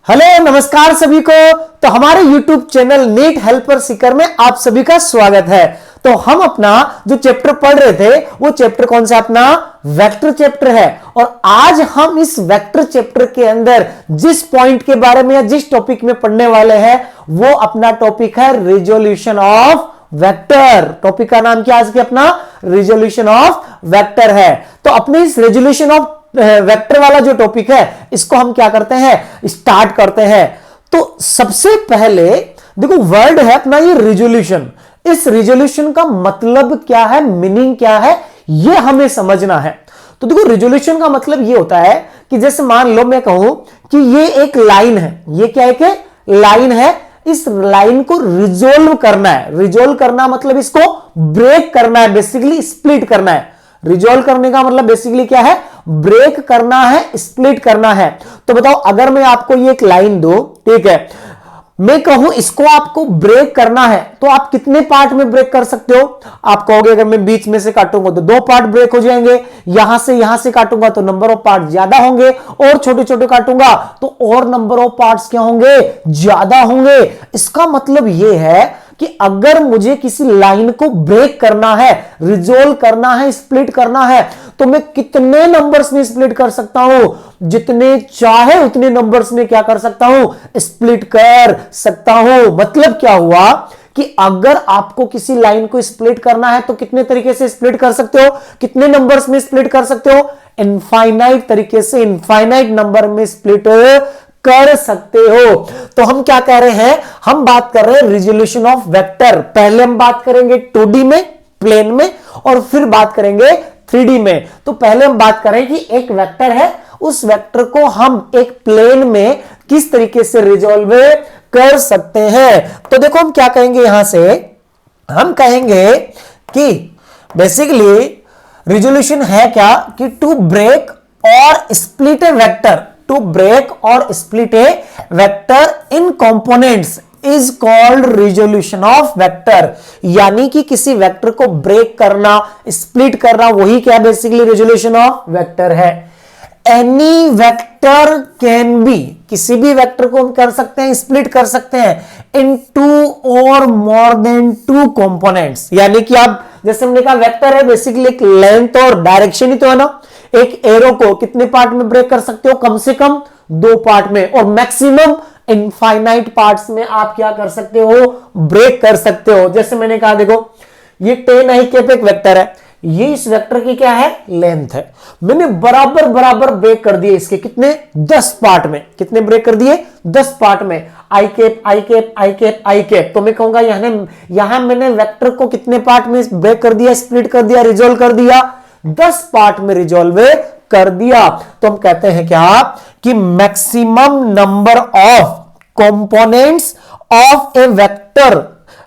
Hello नमस्कार सभी को। तो हमारे YouTube channel NEET helper seeker में आप सभी का स्वागत है। तो हम अपना जो चैप्टर पढ़ रहे थे वो चैप्टर कौन सा अपना वेक्टर चैप्टर है। और आज हम इस वेक्टर चैप्टर के अंदर जिस पॉइंट के बारे में या जिस टॉपिक में पढ़ने वाले हैं वो अपना टॉपिक है रिजोल्यूशन ऑफ वेक्टर। टॉपिक का नाम क्या आज के अपना रिजोल्यूशन ऑफ वेक्टर है। तो अपने इस रिजोल्यूशन ऑफ वेक्टर वाला जो टॉपिक है इसको हम क्या करते हैं स्टार्ट करते हैं। तो सबसे पहले देखो वर्ड है अपना ये रिजोल्यूशन। इस रिजोल्यूशन का मतलब क्या है, मीनिंग क्या है, ये हमें समझना है। तो देखो रिजोल्यूशन का मतलब ये होता है कि जैसे मान लो मैं कहूं कि ये एक लाइन है, ये क्या एक लाइन है, इस लाइन को रिजोल्व करना है। रिजोल्व करना मतलब इसको ब्रेक करना है, बेसिकली स्प्लिट करना है। रिजोल्व करने का मतलब बेसिकली क्या है, ब्रेक करना है, स्प्लिट करना है। तो बताओ अगर मैं आपको ये एक लाइन दो, ठीक है, मैं कहूं इसको आपको ब्रेक करना है तो आप कितने पार्ट में ब्रेक कर सकते हो। आप कहोगे अगर मैं बीच में से काटूंगा तो 2 पार्ट ब्रेक हो जाएंगे, यहां से काटूंगा तो नंबर ऑफ पार्ट ज्यादा होंगे, और छोटे छोटे काटूंगा तो और नंबर ऑफ पार्ट्स क्या होंगे, ज्यादा होंगे। इसका मतलब यह है कि अगर मुझे किसी लाइन को ब्रेक करना है, रिजोल्व करना है, स्प्लिट करना है तो मैं कितने नंबर्स में स्प्लिट कर सकता हूं, जितने चाहे उतने नंबर्स में क्या कर सकता हूं, स्प्लिट कर सकता हूं। मतलब क्या हुआ कि अगर आपको किसी लाइन को स्प्लिट करना है तो कितने तरीके से स्प्लिट कर सकते हो, कितने नंबर्स में स्प्लिट कर सकते हो, इनफाइनाइट तरीके से, इनफाइनाइट नंबर में स्प्लिट कर सकते हो। तो हम क्या कह रहे हैं, हम बात कर रहे हैं रिजोल्यूशन ऑफ वेक्टर। पहले हम बात करेंगे 2D में, प्लेन में, और फिर बात करेंगे 3D में। तो पहले हम बात करें कि एक वेक्टर है, उस वेक्टर को हम एक प्लेन में किस तरीके से रिजोल्व कर सकते हैं। तो देखो हम क्या कहेंगे, यहां से हम कहेंगे कि बेसिकली रिजोल्यूशन है क्या कि टू ब्रेक और split a vector, to break और split a vector in components is called resolution of vector. यानी कि किसी वेक्टर को ब्रेक करना, स्प्लिट करना, वही क्या बेसिकली रिजोल्यूशन ऑफ वेक्टर है। एनी वेक्टर कैन बी, किसी भी वेक्टर को हम कर सकते हैं, स्प्लिट कर सकते हैं इन 2 और मोर देन 2 कंपोनेंट्स। यानी कि आप जैसे हमने कहा वेक्टर है बेसिकली एक लेंथ और डायरेक्शन ही तो है ना। एक एरो को कितने पार्ट में ब्रेक कर सकते हो, कम से कम 2 पार्ट में, और मैक्सिमम इनफाइनाइट पार्ट्स में आप क्या कर सकते हो, ब्रेक कर सकते हो। जैसे मैंने कहा देखो ये 10 i कैप एक वेक्टर है, ये इस वेक्टर की क्या है, लेंथ है। मैंने बराबर बराबर ब्रेक कर दिए इसके कितने, 10 पार्ट में। कितने ब्रेक कर दिए, 10 पार्ट में। आई कैप आई कैप आई कैप आई कैप। तो मैं कहूंगा यहां मैंने वेक्टर को कितने पार्ट में ब्रेक कर दिया, स्प्लिट कर दिया, रिजोल्व कर दिया, 10 पार्ट में रिजोल्व कर दिया। तो हम कहते हैं क्या कि maximum number of components of a vector,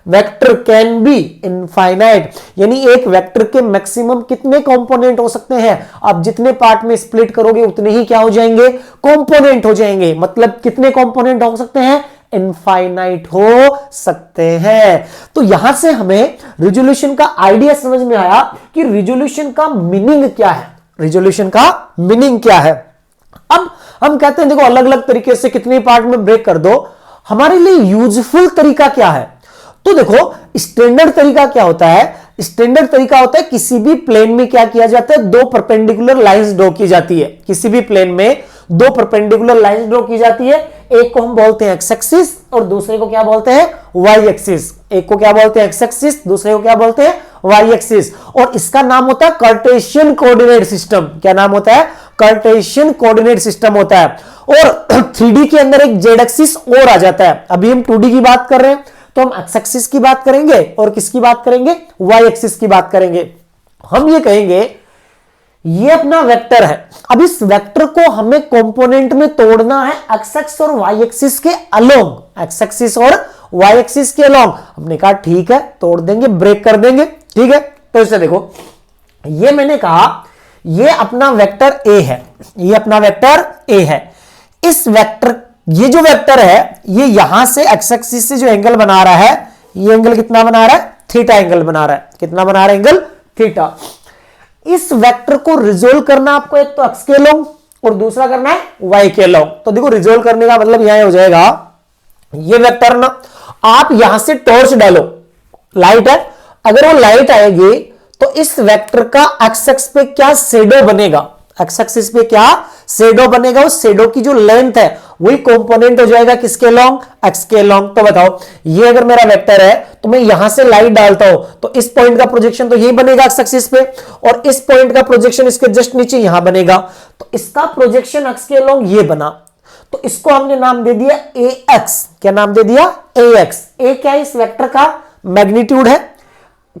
vector can B infinite. यानी एक वेक्टर के मैक्सिमम कितने कंपोनेंट हो सकते हैं, आप जितने पार्ट में स्प्लिट करोगे उतने ही क्या हो जाएंगे, कंपोनेंट हो जाएंगे। मतलब कितने कंपोनेंट हो सकते हैं, इनफाइनाइट हो सकते हैं। तो यहां से हमें रिजोल्यूशन का आइडिया समझ में आया कि रिजोल्यूशन का मीनिंग क्या है, रिजोल्यूशन का मीनिंग क्या है। अब हम कहते हैं देखो अलग अलग तरीके से कितने पार्ट में ब्रेक कर दो, हमारे लिए यूजफुल तरीका क्या है। तो देखो स्टैंडर्ड तरीका क्या होता है, स्टैंडर्ड तरीका होता है किसी भी प्लेन में क्या किया जाता है, 2 परपेंडिकुलर लाइंस ड्रॉ की जाती है। किसी भी प्लेन में 2 परपेंडिकुलर लाइंस ड्रॉ की जाती है। एक को हम बोलते हैं एक्स एक्सिस और दूसरे को क्या बोलते हैं, वाई एक्सिस। एक को क्या बोलते हैं एक्स एक्सिस, दूसरे को क्या बोलते हैं वाई एक्सिस। और इसका नाम होता है कार्टेशियन कोऑर्डिनेट सिस्टम। क्या नाम होता है, कार्टेशियन कोऑर्डिनेट सिस्टम होता है। और 3D के अंदर एक जेड एक्सिस और आ जाता है। अभी हम 2D की बात कर रहे हैं तो हम एक्स एक्सिस की बात करेंगे और किसकी बात करेंगे, वाई एक्सिस की बात करेंगे। हम ये कहेंगे ये अपना वेक्टर है, अब इस वेक्टर को हमें कंपोनेंट में तोड़ना है एक्स एक्सिस और वाई एक्सिस के अलोंग, एक्स एक्सिस और वाई एक्सिस के अलोंग। हमने कहा ठीक है तोड़ देंगे, ब्रेक कर देंगे, ठीक है। तो इसे देखो ये मैंने कहा ये अपना वेक्टर ए है, ये अपना वेक्टर ए है। इस वेक्टर, ये जो वेक्टर है ये यहां से एक्स एक्सिस से जो एंगल बना रहा है, ये एंगल कितना बना रहा है, थीटा एंगल बना रहा है। कितना बना रहा है, एंगल थीटा। इस वेक्टर को रिजोल्व करना आपको एक तो एक्स के अलोंग और दूसरा करना है y के अलोंग। तो देखो रिजोल्व करने का मतलब यहां हो जाएगा ये वेक्टर ना, आप यहां से टॉर्च डालो, लाइट है, अगर वो लाइट आएगी तो इस वेक्टर का एक्स एक्स पे क्या शेडो बनेगा, एक्स एक्सिस पे क्या शेडो बनेगा, उस शेडो की जो लेंथ है वही कंपोनेंट हो जाएगा किसके लॉन्ग, एक्स के लॉन्ग। तो बताओ ये अगर मेरा वेक्टर है तो मैं यहां से लाइट डालता हूं तो इस पॉइंट का प्रोजेक्शन तो यही बनेगा एक्स एक्सिस पे, और इस पॉइंट का प्रोजेक्शन इसके जस्ट नीचे यहां बनेगा, तो इसका प्रोजेक्शन एक्स के लॉन्ग ये बना, तो इसको हमने नाम दे दिया ए एक्स। क्या नाम दे दिया, ए एक्स। ए क्या है, इस वेक्टर का मैग्नीट्यूड है,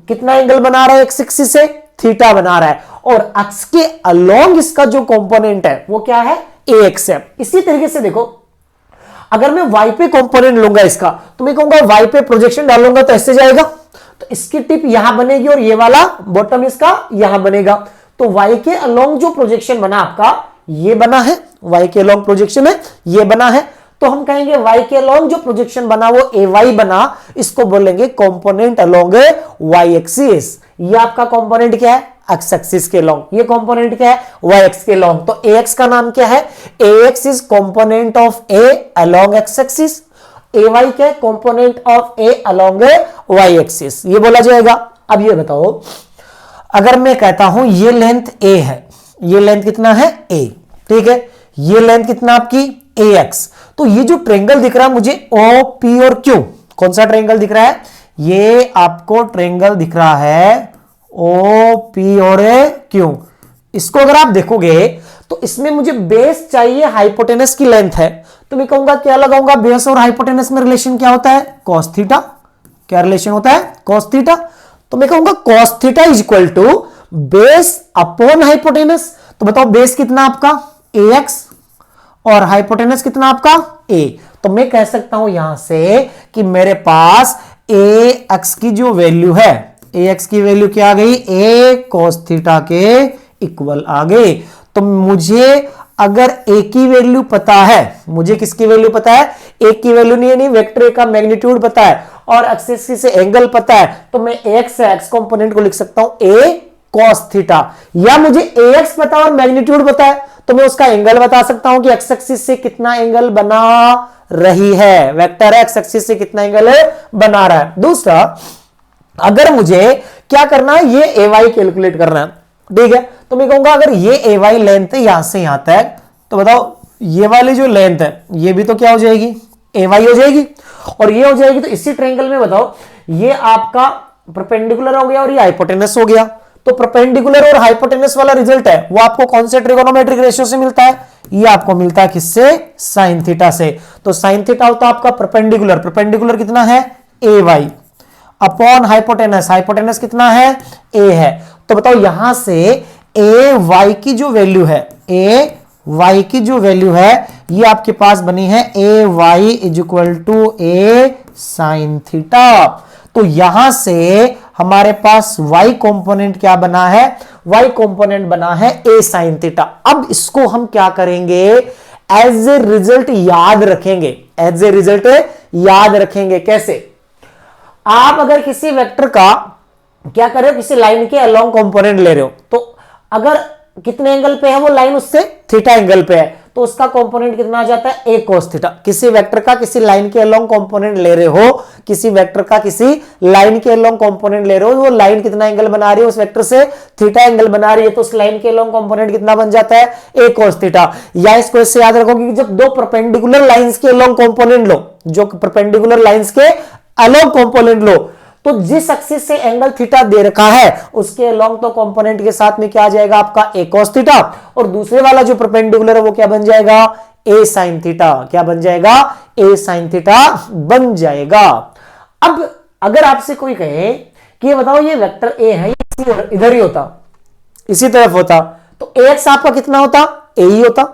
कितना एंगल बना रहा है एक्स एक्सिस से, थीटा बना रहा है, और एक्स के अलोंग इसका जो कंपोनेंट है वो क्या है, ए एक्स है। इसी तरीके से देखो अगर मैं y पे कंपोनेंट लूंगा इसका, तो मैं कहूंगा y पे प्रोजेक्शन डालूंगा तो ऐसे जाएगा, तो इसकी टिप यहां बनेगी और ये वाला बॉटम इसका यहां बनेगा, तो y के अलोंग जो प्रोजेक्शन बना आपका ये बना है, y के अलोंग प्रोजेक्शन है ये बना है, तो हम कहेंगे y के अलोंग जो प्रोजेक्शन बना वो ay बना, इसको बोलेंगे कंपोनेंट अलोंग y एक्सिस। ये आपका कंपोनेंट क्या है, एक्स एक्सिस के लॉन्ग, ये कंपोनेंट क्या है, वाई एक्स के लॉन्ग। तो ए एक्स का नाम क्या है, a x is component of a along x axis, a y क्या है, component of a along y axis, ये बोला जाएगा। अब ये बताओ अगर मैं कहता हूं ये लेंथ ए है, ये लेंथ कितना है ए, ठीक है, ये लेंथ कितना आपकी ए एक्स, तो ये जो ट्रायंगल दिख रहा है मुझे ओ पी और क्यू, कौन सा ट्रायंगल दिख रहा है, ये आपको ट्रायंगल दिख रहा है ओ पी और क्यू। इसको अगर आप देखोगे तो इसमें मुझे बेस चाहिए, हाइपोटेनस की लेंथ है, तो मैं कहूंगा क्या लगाऊंगा, बेस और हाइपोटेनस में रिलेशन क्या होता है, कॉस थीटा। क्या रिलेशन होता है, कॉस थीटा। तो मैं कहूंगा cos theta is equal to base upon hypotenuse. तो बताओ बेस कितना आपका ए एक्स और हाइपोटेनस कितना आपका ए, तो मैं कह सकता हूं यहां से कि मेरे पास ए एक्स की जो वैल्यू है, ए एक्स की वैल्यू क्या आ गई, ए कॉस थीटा के इक्वल आ गई। तो मुझे अगर ए की वैल्यू पता है, मुझे किसकी वैल्यू पता है, ए की वैल्यू नहीं वेक्टर ए का मैग्नीट्यूड पता है और एक्सिस से एंगल पता है, तो मैं एक्स कंपोनेंट को लिख सकता हूं ए कॉस थीटा, या मुझे ए एक्स पता और मैग्नीट्यूड पता है तो मैं उसका एंगल बता सकता हूं कि एक्स एक्सिस से कितना एंगल बना रही है, वेक्टर एक्स एक्सिस से कितना एंगल बना रहा है। दूसरा अगर मुझे क्या करना है, ये ए वाई कैलकुलेट करना है, ठीक है, तो मैं कहूंगा अगर ये ए वाई लेंथ है यहां से यहां तक, तो बताओ ये वाली जो लेंथ है ये भी तो क्या हो जाएगी, ए वाई हो जाएगी, और ये हो जाएगी, तो इसी ट्रायंगल में बताओ ये आपका परपेंडिकुलर हो गया और ये हाइपोटेनस हो गया, तो परपेंडिकुलर और हाइपोटेनस वाला रिजल्ट है वो आपको कौन से ट्रिगोनोमेट्रिक रेशियो से मिलता है, ये आपको मिलता है किससे, साइन थीटा से। तो साइन थीटा होता है आपका परपेंडिकुलर, परपेंडिकुलर कितना है a Y upon hypotenuse, hypotenuse कितना है ए है। तो बताओ यहां से ए वाई की जो वैल्यू है, ए वाई की जो वैल्यू है ये आपके पास बनी है a y is equal to a sine theta. तो यहां से हमारे पास y कंपोनेंट क्या बना है, y कंपोनेंट बना है a sin थीटा। अब इसको हम क्या करेंगे, एज ए रिजल्ट याद रखेंगे, एज ए रिजल्ट याद रखेंगे। कैसे, आप अगर किसी वेक्टर का क्या कर रहे हो, किसी लाइन के अलोंग कंपोनेंट ले रहे हो, तो अगर कितने एंगल पे है वो लाइन, उससे थीटा एंगल पे है, तो उसका कंपोनेंट कितना आ जाता है, ए कोस थीटा। किसी वेक्टर का किसी लाइन के अलोंग कंपोनेंट ले रहे हो, किसी वेक्टर का किसी लाइन के अलोंग कंपोनेंट ले रहे हो, वो लाइन कितना एंगल बना रही है उस वेक्टर से, थीटा एंगल बना रही है, तो उस लाइन के अलोंग कंपोनेंट कितना बन जाता है, ए कोस थीटा। या इसको इससे याद रखो कि जब दो परपेंडिकुलर लाइंस के अलोंग कंपोनेंट लो, जो परपेंडिकुलर लाइंस के अलोंग कंपोनेंट लो, तो जिस एक्सिस से एंगल थीटा दे रखा है उसके अलोंग तो कंपोनेंट के साथ में क्या आ जाएगा आपका ए कॉस थीटा, और दूसरे वाला जो परपेंडिकुलर है वो क्या बन जाएगा, ए साइन थीटा। क्या बन जाएगा, ए साइन थीटा बन जाएगा। अब अगर आपसे कोई कहे कि ये बताओ ये वेक्टर ए है, ये इधर ही होता, इसी तरफ होता, तो ए एक्स आपका कितना होता, ए ही होता,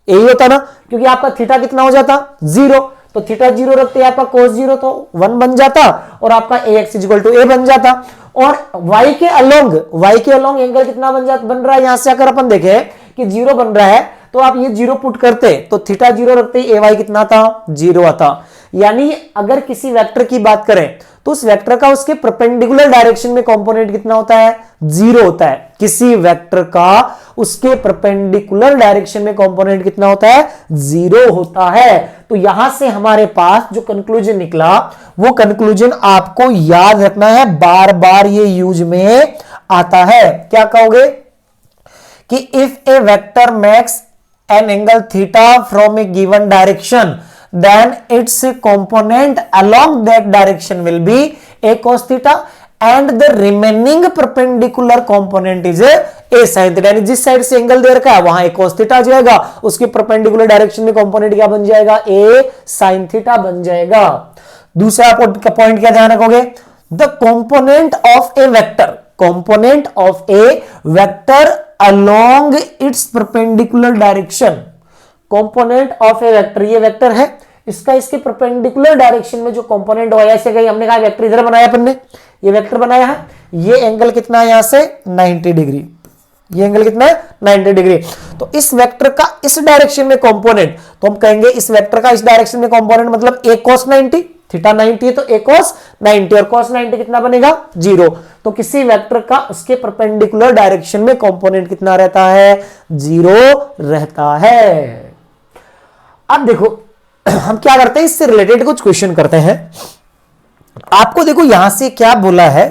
ए ही होता ना, क्योंकि आपका थीटा कितना हो जाता, 0, तो थीटा 0 रखते हैं आपका cos 0 तो 1 बन जाता, और आपका ए एक्स इक्वल टू ए बन जाता। और y के अलोंग एंगल कितना बन रहा है, यहां से अगर अपन देखें कि 0 बन रहा है, तो आप ये 0 पुट करते तो थीटा 0 रखते ही ए वाई कितना था, 0 आता। यानी अगर किसी वेक्टर की बात करें तो उस वेक्टर का उसके परपेंडिकुलर डायरेक्शन में कंपोनेंट कितना होता है? 0 होता है। किसी वेक्टर का उसके परपेंडिकुलर डायरेक्शन में कंपोनेंट कितना होता है? 0 होता है। तो यहां से हमारे पास जो कंक्लूजन निकला वो कंक्लूजन आपको याद रखना है, बार बार ये यूज में आता है। क्या कहोगे कि if A vector makes an angle theta from A given direction then its component along that direction will be a cos theta and the remaining perpendicular component is a sin theta। यानी जिस side से angle दे रखा है वहां a cos theta आ जाएगा, उसकी perpendicular direction में component क्या बन जाएगा? a sin theta बन जाएगा। दूसरा पॉइंट क्या ध्यान रखोगे? The component of a vector, component of a vector along its perpendicular direction, component of a vector, ये वेक्टर है, इसका इसके परपेंडिकुलर डायरेक्शन में जो कंपोनेंट हो, ऐसे कहीं हमने कहा वेक्टर इधर बनाया अपन ने, ये वेक्टर बनाया है, ये एंगल कितना है यहां से? 90 डिग्री। ये एंगल कितना है? 90 डिग्री। तो इस वेक्टर का इस डायरेक्शन में कंपोनेंट, तो हम कहेंगे इस वेक्टर का इस डायरेक्शन में कंपोनेंट मतलब a cos 90, थीटा 90 है तो a cos 90, और cos 90 कितना बनेगा? 0। तो किसी वेक्टर का उसके परपेंडिकुलर डायरेक्शन में कंपोनेंट कितना रहता है? 0 रहता है। अब देखो हम क्या करते हैं, इससे रिलेटेड कुछ क्वेश्चन करते हैं। आपको देखो यहां से क्या बोला है,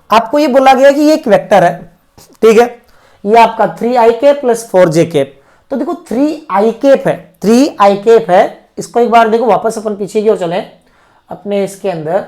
आपको ये बोला गया कि ये एक वेक्टर है, ठीक है, ये आपका 3i cap plus 4j cap. तो देखो 3i कैप है, 3i कैप है, इसको एक बार देखो वापस अपन पीछे की ओर चले अपने इसके अंदर।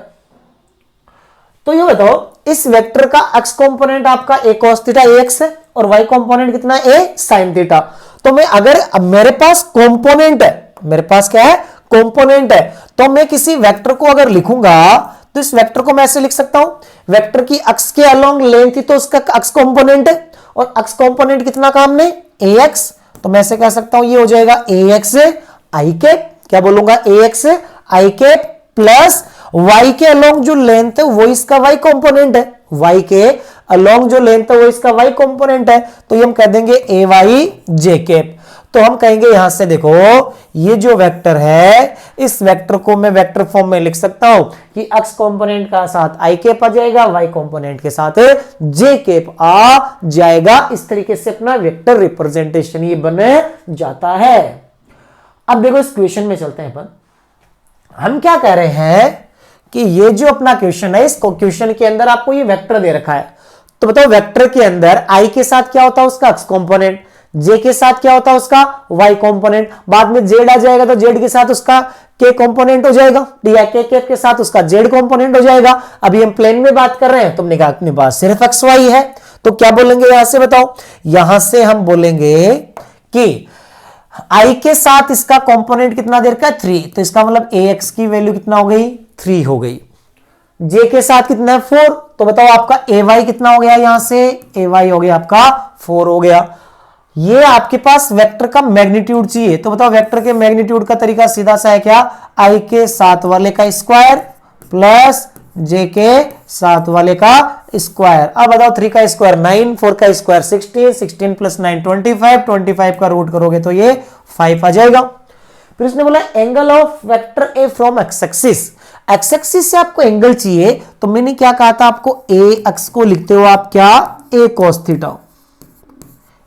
तो ये बताओ इस वेक्टर का x कंपोनेंट आपका a cos थीटा ax है और y कंपोनेंट कितना है? a sin theta. तो मैं अगर अब मेरे पास कंपोनेंट है, मेरे पास क्या है? कंपोनेंट है, तो मैं किसी वेक्टर को अगर लिखूंगा तो इस वेक्टर को मैं ऐसे लिख सकता हूं, वेक्टर की अक्ष के अलोंग लेंथ थी तो उसका अक्ष कंपोनेंट है, और अक्ष कंपोनेंट कितना काम ने? ax। तो मैं ऐसे कह सकता हूं ये हो जाएगा ax i कैप, क्या बोलूंगा? ax i cap plus y के अलोंग जो लेंथ है वो इसका y कंपोनेंट है, y के अलोंग जो लेंथ है वो इसका y कंपोनेंट है, तो ये हम कह देंगे ay j कैप। तो हम कहेंगे यहां से देखो ये जो वेक्टर है, इस वेक्टर को मैं वेक्टर फॉर्म में लिख सकता हूं कि x कंपोनेंट का साथ i कैप आ जाएगा, y कंपोनेंट के साथ j कैप आ जाएगा। इस तरीके से अपना वेक्टर रिप्रेजेंटेशन ये बन जाता है। अब देखो इस क्वेश्चन में चलते हैं अपन। हम क्या कह रहे हैं कि ये जो अपना क्वेश्चन है, इस क्वेश्चन के अंदर आपको ये वेक्टर दे रखा है, तो बताओ वेक्टर के अंदर i के साथ क्या होता है? उसका x कंपोनेंट, j के साथ क्या होता है? उसका y कंपोनेंट, बाद में z आ जाएगा तो z के साथ उसका k कंपोनेंट हो जाएगा, k कैप के साथ उसका z कंपोनेंट हो जाएगा। अभी हम प्लेन में बात कर रहे हैं, तुमने कहा अपने पास सिर्फ xy है, तो क्या बोलेंगे यहां से? बताओ यहां से हम बोलेंगे कि i के साथ इसका कंपोनेंट कितना दे रखा है? 3, तो इसका मतलब ax की वैल्यू कितना हो गई? 3 हो गई। j के साथ कितना है? 4, तो बताओ आपका ay कितना हो गया? यहां से ay हो गया आपका 4 हो गया। ये आपके पास वेक्टर का मैग्नीट्यूड चाहिए, तो बताओ वेक्टर के मैग्नीट्यूड का तरीका सीधा सा है क्या? i के साथ वाले का स्क्वायर प्लस j के साथ वाले का स्क्वायर। अब बताओ 3 का स्क्वायर 9, 4 का स्क्वायर 16, 16 प्लस 9 25, 25 का रूट करोगे तो ये 5 आ जाएगा। फिर उसने बोला angle of vector A from X axis, x axis से आपको एंगल चाहिए, तो मैंने क्या कहा था आपको? ए अक्ष को लिखते हो आप क्या? a cos theta.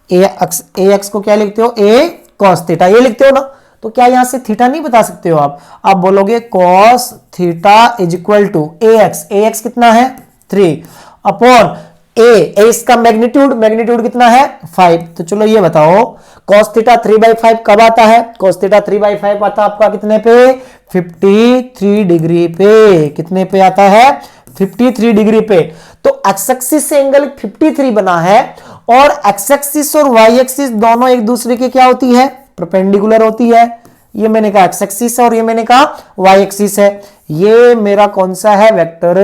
ए अक्ष को क्या लिखते हो? a cos थीटा, ये लिखते हो ना। तो क्या यहां से थीटा नहीं बता सकते हो आप बोलोगे cos theta is equal to ax कितना है? 3 अपॉन a इसका मैग्नीट्यूड कितना है? 5। तो चलो ये बताओ cos थीटा 3/5 कब आता है? cos थीटा 3/5 आता है आपका कितने पे? 53 डिग्री पे। कितने पे आता है? 53 डिग्री पे। तो एक्स एक्सिस से एंगल 53 बना है, और एक्स एक्सिस और वाई एक्सिस दोनों एक दूसरे के क्या होती है? परपेंडिकुलर होती है। ये मैंने कहा एक्स एक्सिस है और ये मैंने कहा वाई एक्सिस है। ये मेरा कौन सा है? वेक्टर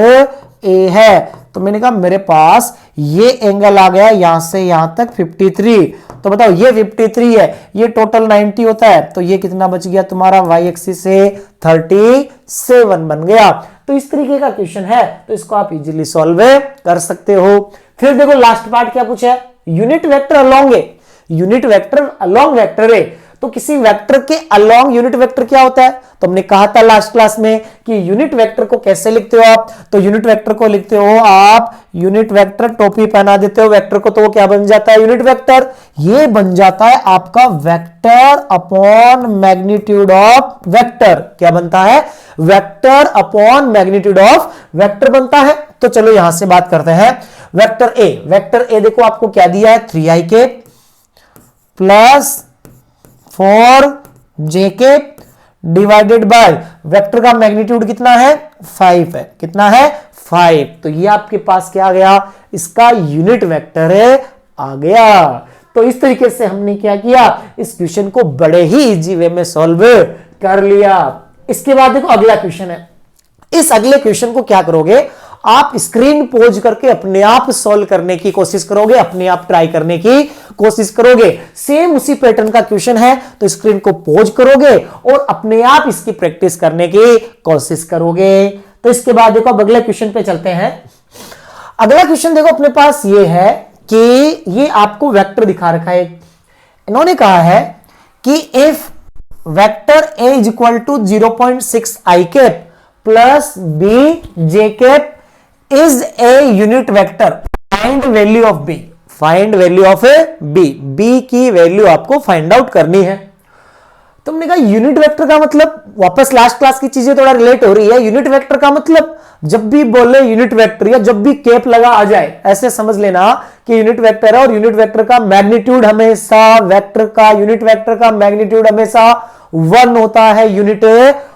ए है। तो मैंने कहा मेरे पास ये एंगल आ गया यहां से यहां तक 53। तो बताओ ये 53 है, ये टोटल 90 होता है, तो ये कितना बच गया तुम्हारा? वाई एक्सिस से 37 बन गया। तो इस तरीके का क्वेश्चन है, तो इसको आप इजीली सॉल्व कर सकते हो। फिर देखो लास्ट पार्ट क्या पूछा है? Unit vector along A, unit vector along vector A. तो तो किसी वेक्टर के अलोंग यूनिट वेक्टर क्या होता है? तो हमने कहा था लास्ट क्लास में कि यूनिट वेक्टर को कैसे लिखते हो आप? तो यूनिट वेक्टर को लिखते हो आप, यूनिट वेक्टर टोपी पहना देते हो वेक्टर को, तो वो क्या बन जाता है? Unit vector. ये बन जाता है आपका vector upon magnitude of vector. क्या बनता है? Vector upon magnitude of vector बनता है। तो चलो यहां से बात करते हैं वेक्टर ए। वेक्टर ए देखो आपको क्या दिया है? 3ik plus 4jk divided by vector का मैग्नीट्यूड कितना है? 5 है। कितना है? 5। तो ये आपके पास क्या आ गया? इसका यूनिट वेक्टर है आ गया। तो इस तरीके से हमने क्या किया? इस क्वेश्चन को बड़े ही इजी वे में सॉल्व कर लिया। इसके बाद देखो अगला क्वेश्चन है। इस अगले क्वेश्चन को क्या करोगे आप? स्क्रीन पोज करके अपने आप सॉल्व करने की कोशिश करोगे, अपने आप ट्राई करने की कोशिश करोगे। सेम उसी पैटर्न का क्वेश्चन है, तो स्क्रीन को पोज करोगे और अपने आप इसकी प्रैक्टिस करने की कोशिश करोगे। तो इसके बाद देखो अब अगले क्वेश्चन पे चलते हैं। अगला क्वेश्चन देखो अपने पास ये है कि ये आपको वेक्टर दिखा रखा है। इन्होंने कहा है कि if vector A is equal to 0.6 I cap plus B J cap is a unit vector, find value of B. Find value of B, B की वैल्यू आपको फाइंड आउट करनी है। तुमने कहा यूनिट वेक्टर का मतलब, वापस लास्ट क्लास की चीजें थोड़ा रिलेट हो रही है। यूनिट वेक्टर का मतलब जब भी बोले यूनिट वेक्टर या जब भी कैप लगा आ जाए, ऐसे समझ लेना कि यूनिट वेक्टर है और यूनिट वेक्टर का मैग्नीट्यूड हमेशा, वेक्टर का यूनिट वेक्टर का मैग्नीट्यूड हमेशा 1 होता है, यूनिट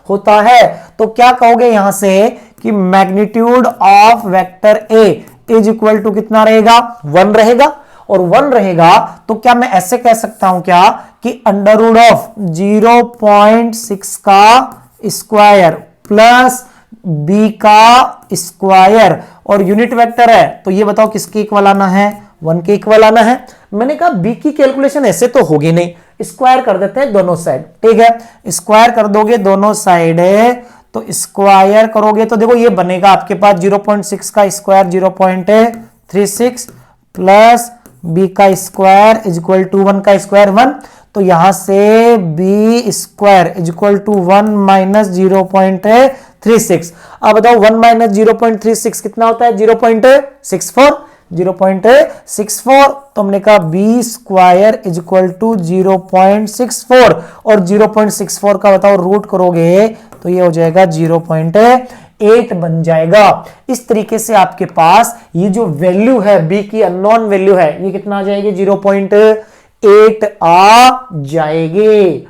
होता है। तो क्या कहोगे यहां से कि magnitude of vector A is equal to कितना रहेगा? 1 रहेगा। और 1 रहेगा तो क्या मैं ऐसे कह सकता हूं क्या कि अंडर रूट ऑफ 0.6 का स्क्वायर प्लस बी का स्क्वायर, और यूनिट वेक्टर है तो ये बताओ किसके इक्वल आना है? 1 के इक्वल आना है। मैंने कहा बी की कैलकुलेशन ऐसे तो होगी नहीं, स्क्वायर कर देते हैं दोनों साइड। ठीक है, स्क्वायर कर दोगे दोनों साइड है, तो स्क्वायर करोगे तो देखो ये बनेगा आपके पास 0.6 का स्क्वायर 0.36 प्लस बी का स्क्वायर इज इक्वल टू 1 का स्क्वायर 1। तो यहां से B square is equal to 1 minus 0.36। अब बताओ 1 माइनस 0.36 कितना होता है? 0.64। 0.64 तो हमने कहा B square is equal to 0.64 और 0.64 का बताओ रूट करोगे तो ये हो जाएगा 0.8 बन जाएगा। इस तरीके से आपके पास ये जो वैल्यू है बी की अननोन वैल्यू है ये कितना आ जाएगी? 0.8 आ जाएगी।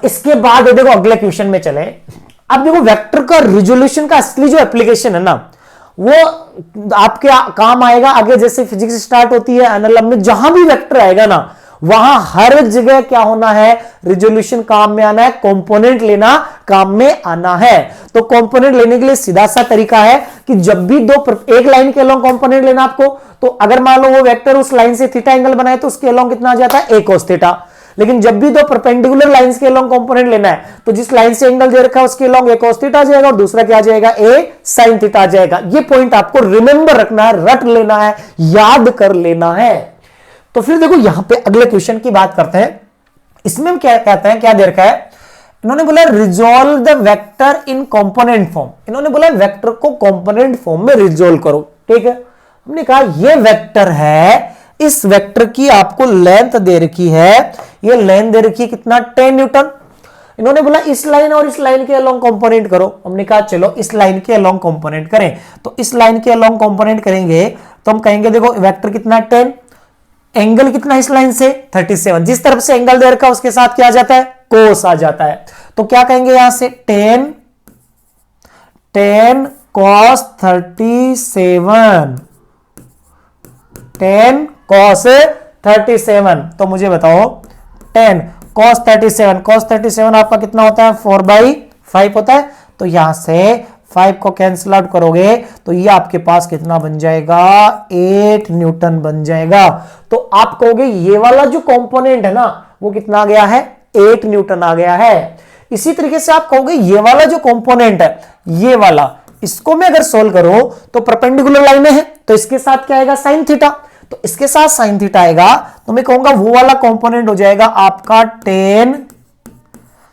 इसके बाद देखो अगले क्वेश्चन में चले। अब देखो वेक्टर का रिजोल्यूशन का असली जो एप्लीकेशन है ना वो आपके काम आएगा आगे, जैसे फिजिक्स स्टार्ट होती है एनएलएम में, जहां भी वेक्टर आएगा ना वहां हर जगह क्या होना है? रिजोल्यूशन काम में आना है, कंपोनेंट लेना काम में आना है। तो कंपोनेंट लेने के लिए सीधा सा तरीका है कि जब भी एक लाइन के अलोंग कंपोनेंट लेना आपको, तो अगर मान लो वो वेक्टर उस लाइन से थीटा एंगल बनाए तो उसके अलोंग कितना आ जाता है? a cos theta. लेकिन जब भी दो परपेंडिकुलर लाइंस के अलोंग कंपोनेंट लेना है तो जिस लाइन से एंगल दे रखा है उसके अलोंग a cos थीटा आ जाएगा और दूसरा क्या आ जाएगा? a sin थीटा आ जाएगा। ये पॉइंट आपको रिमेंबर रखना है, रट लेना है, याद कर लेना है। तो फिर देखो यहां पे अगले क्वेश्चन की बात करते हैं। इसमें हम क्या कहते हैं, क्या दे रखा है? इन्होंने बोला resolve the vector in component form. इन्होंने बोला वेक्टर को कंपोनेंट फॉर्म में रिजोल्व करो। ठीक है, हमने कहा ये वेक्टर है, इस वेक्टर की आपको लेंथ दे रखी है, ये लेंथ दे रखी है कितना? 10 न्यूटन। इन्होंने बोला इस लाइन और इस लाइन के अलोंग कंपोनेंट करो। हमने कहा चलो इस लाइन के अलोंग कंपोनेंट करें। तो इस लाइन के अलोंग कंपोनेंट करेंगे तो हम कहेंगे देखो वेक्टर कितना? 10, एंगल कितना इस लाइन से? 37। जिस तरफ से एंगल दे रखा है उसके साथ क्या आ जाता है? कोस आ जाता है। तो क्या कहेंगे यहां से? 10 cos 37, 10 cos 37। तो मुझे बताओ 10 cos 37 आपका कितना होता है? 4/5 होता है। तो यहां से 5 को कैंसिल आउट करोगे तो ये आपके पास कितना बन जाएगा? 8 न्यूटन बन जाएगा। तो आप कहोगे ये वाला जो कंपोनेंट है ना वो कितना आ गया है? 8 न्यूटन आ गया है। इसी तरीके से आप कहोगे ये वाला जो कंपोनेंट है, ये वाला, इसको मैं अगर सोल्व करूं तो परपेंडिकुलर लाइन है तो इसके साथ क्या आएगा? sin theta. तो इसके साथ साइन थीटा आएगा तो मैं कहूंगा वो वाला कंपोनेंट हो जाएगा आपका 10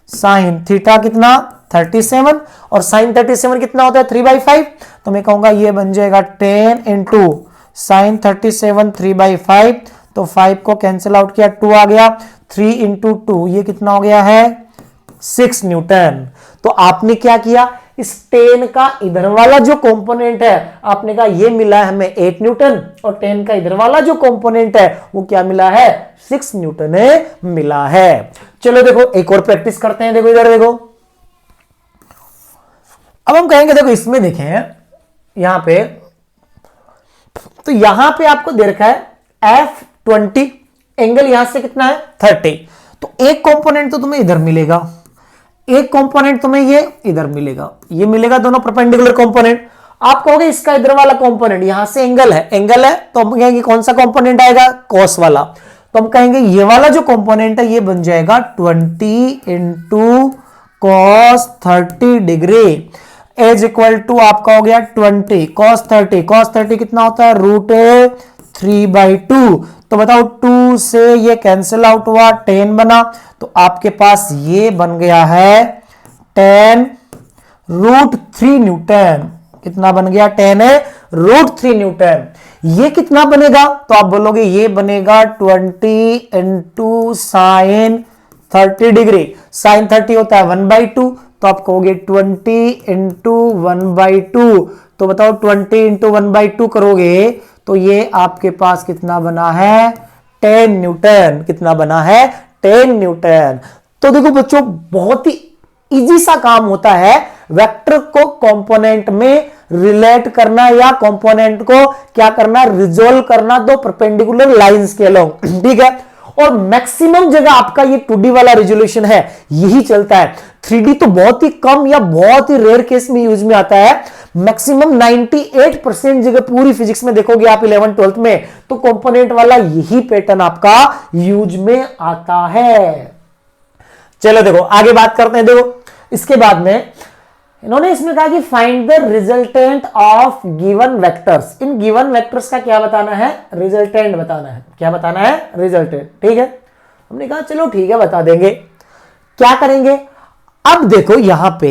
साइन थीटा कितना 37 और साइन 37 कितना होता है 3/5 तो मैं कहूंगा ये बन जाएगा 10 इंटू साइन 37 3/5 तो 5 को कैंसिल आउट किया 2 आ गया 3 इंटू 2 ये कितना हो गया है 6 न्यूटन। तो आपने क्या किया इस 10 का इधर वाला जो कंपोनेंट है आपने कहा ये मिला है हमें 8 न्यूटन और 10 का इधर वाला जो कंपोनेंट है वो क्या मिला है 6 न्यूटन मिला है। चलो देखो एक और प्रैक्टिस करते हैं। देखो इधर देखो अब हम कहेंगे देखो इसमें देखें यहां पे तो यहां पे आपको दे रखा है F20 एंगल यहां से कितना है 30 तो एक कंपोनेंट तो तुम्हें इधर मिलेगा एक कंपोनेंट तुम्हें ये इधर मिलेगा ये मिलेगा दोनों परपेंडिकुलर कंपोनेंट। आप कहोगे इसका इधर वाला कंपोनेंट यहां से एंगल है तो हम कहेंगे कौन सा कंपोनेंट आएगा कॉस वाला तो हम कहेंगे ये वाला जो कंपोनेंट है ये बन जाएगा 20 into cos 30 degree as equal to आपका हो गया 20 कॉस 30 कितना होता है √3/2 तो बताओ 2 से ये कैंसिल आउट हुआ 10 बना तो आपके पास ये बन गया है 10 √3 न्यूटन कितना बन गया 10 है √3 न्यूटन। ये कितना बनेगा तो आप बोलोगे ये बनेगा 20 इंटू साइन 30 डिग्री साइन 30 होता है 1/2 तो आप कहोगे 20 इंटू 1/2 तो बताओ 20 इंटू 1/2 करोगे तो ये आपके पास कितना बना है 10 न्यूटन कितना बना है 10 न्यूटन। तो देखो बच्चों बहुत ही इजी सा काम होता है वेक्टर को कंपोनेंट में रिलेट करना या कंपोनेंट को क्या करना रिजोल्व करना दो परपेंडिकुलर लाइंस के अलोंग ठीक है। और मैक्सिमम जगह आपका ये 2D वाला रेजोल्यूशन है यही चलता है 3D तो बहुत ही कम या बहुत ही रेयर केस में यूज में आता है। मैक्सिमम 98% जगह पूरी फिजिक्स में देखोगे आप 11th 12th में तो कंपोनेंट वाला यही पैटर्न आपका यूज में आता है। चलो देखो आगे बात करते हैं। देखो इसके बाद में इन्होंने इसमें कहा कि find the resultant of given vectors. In given vectors का क्या बताना है रिजल्टेंट बताना है। क्या बताना है रिजल्टेंट ठीक है। हमने कहा चलो ठीक है बता देंगे। क्या करेंगे अब देखो यहां पे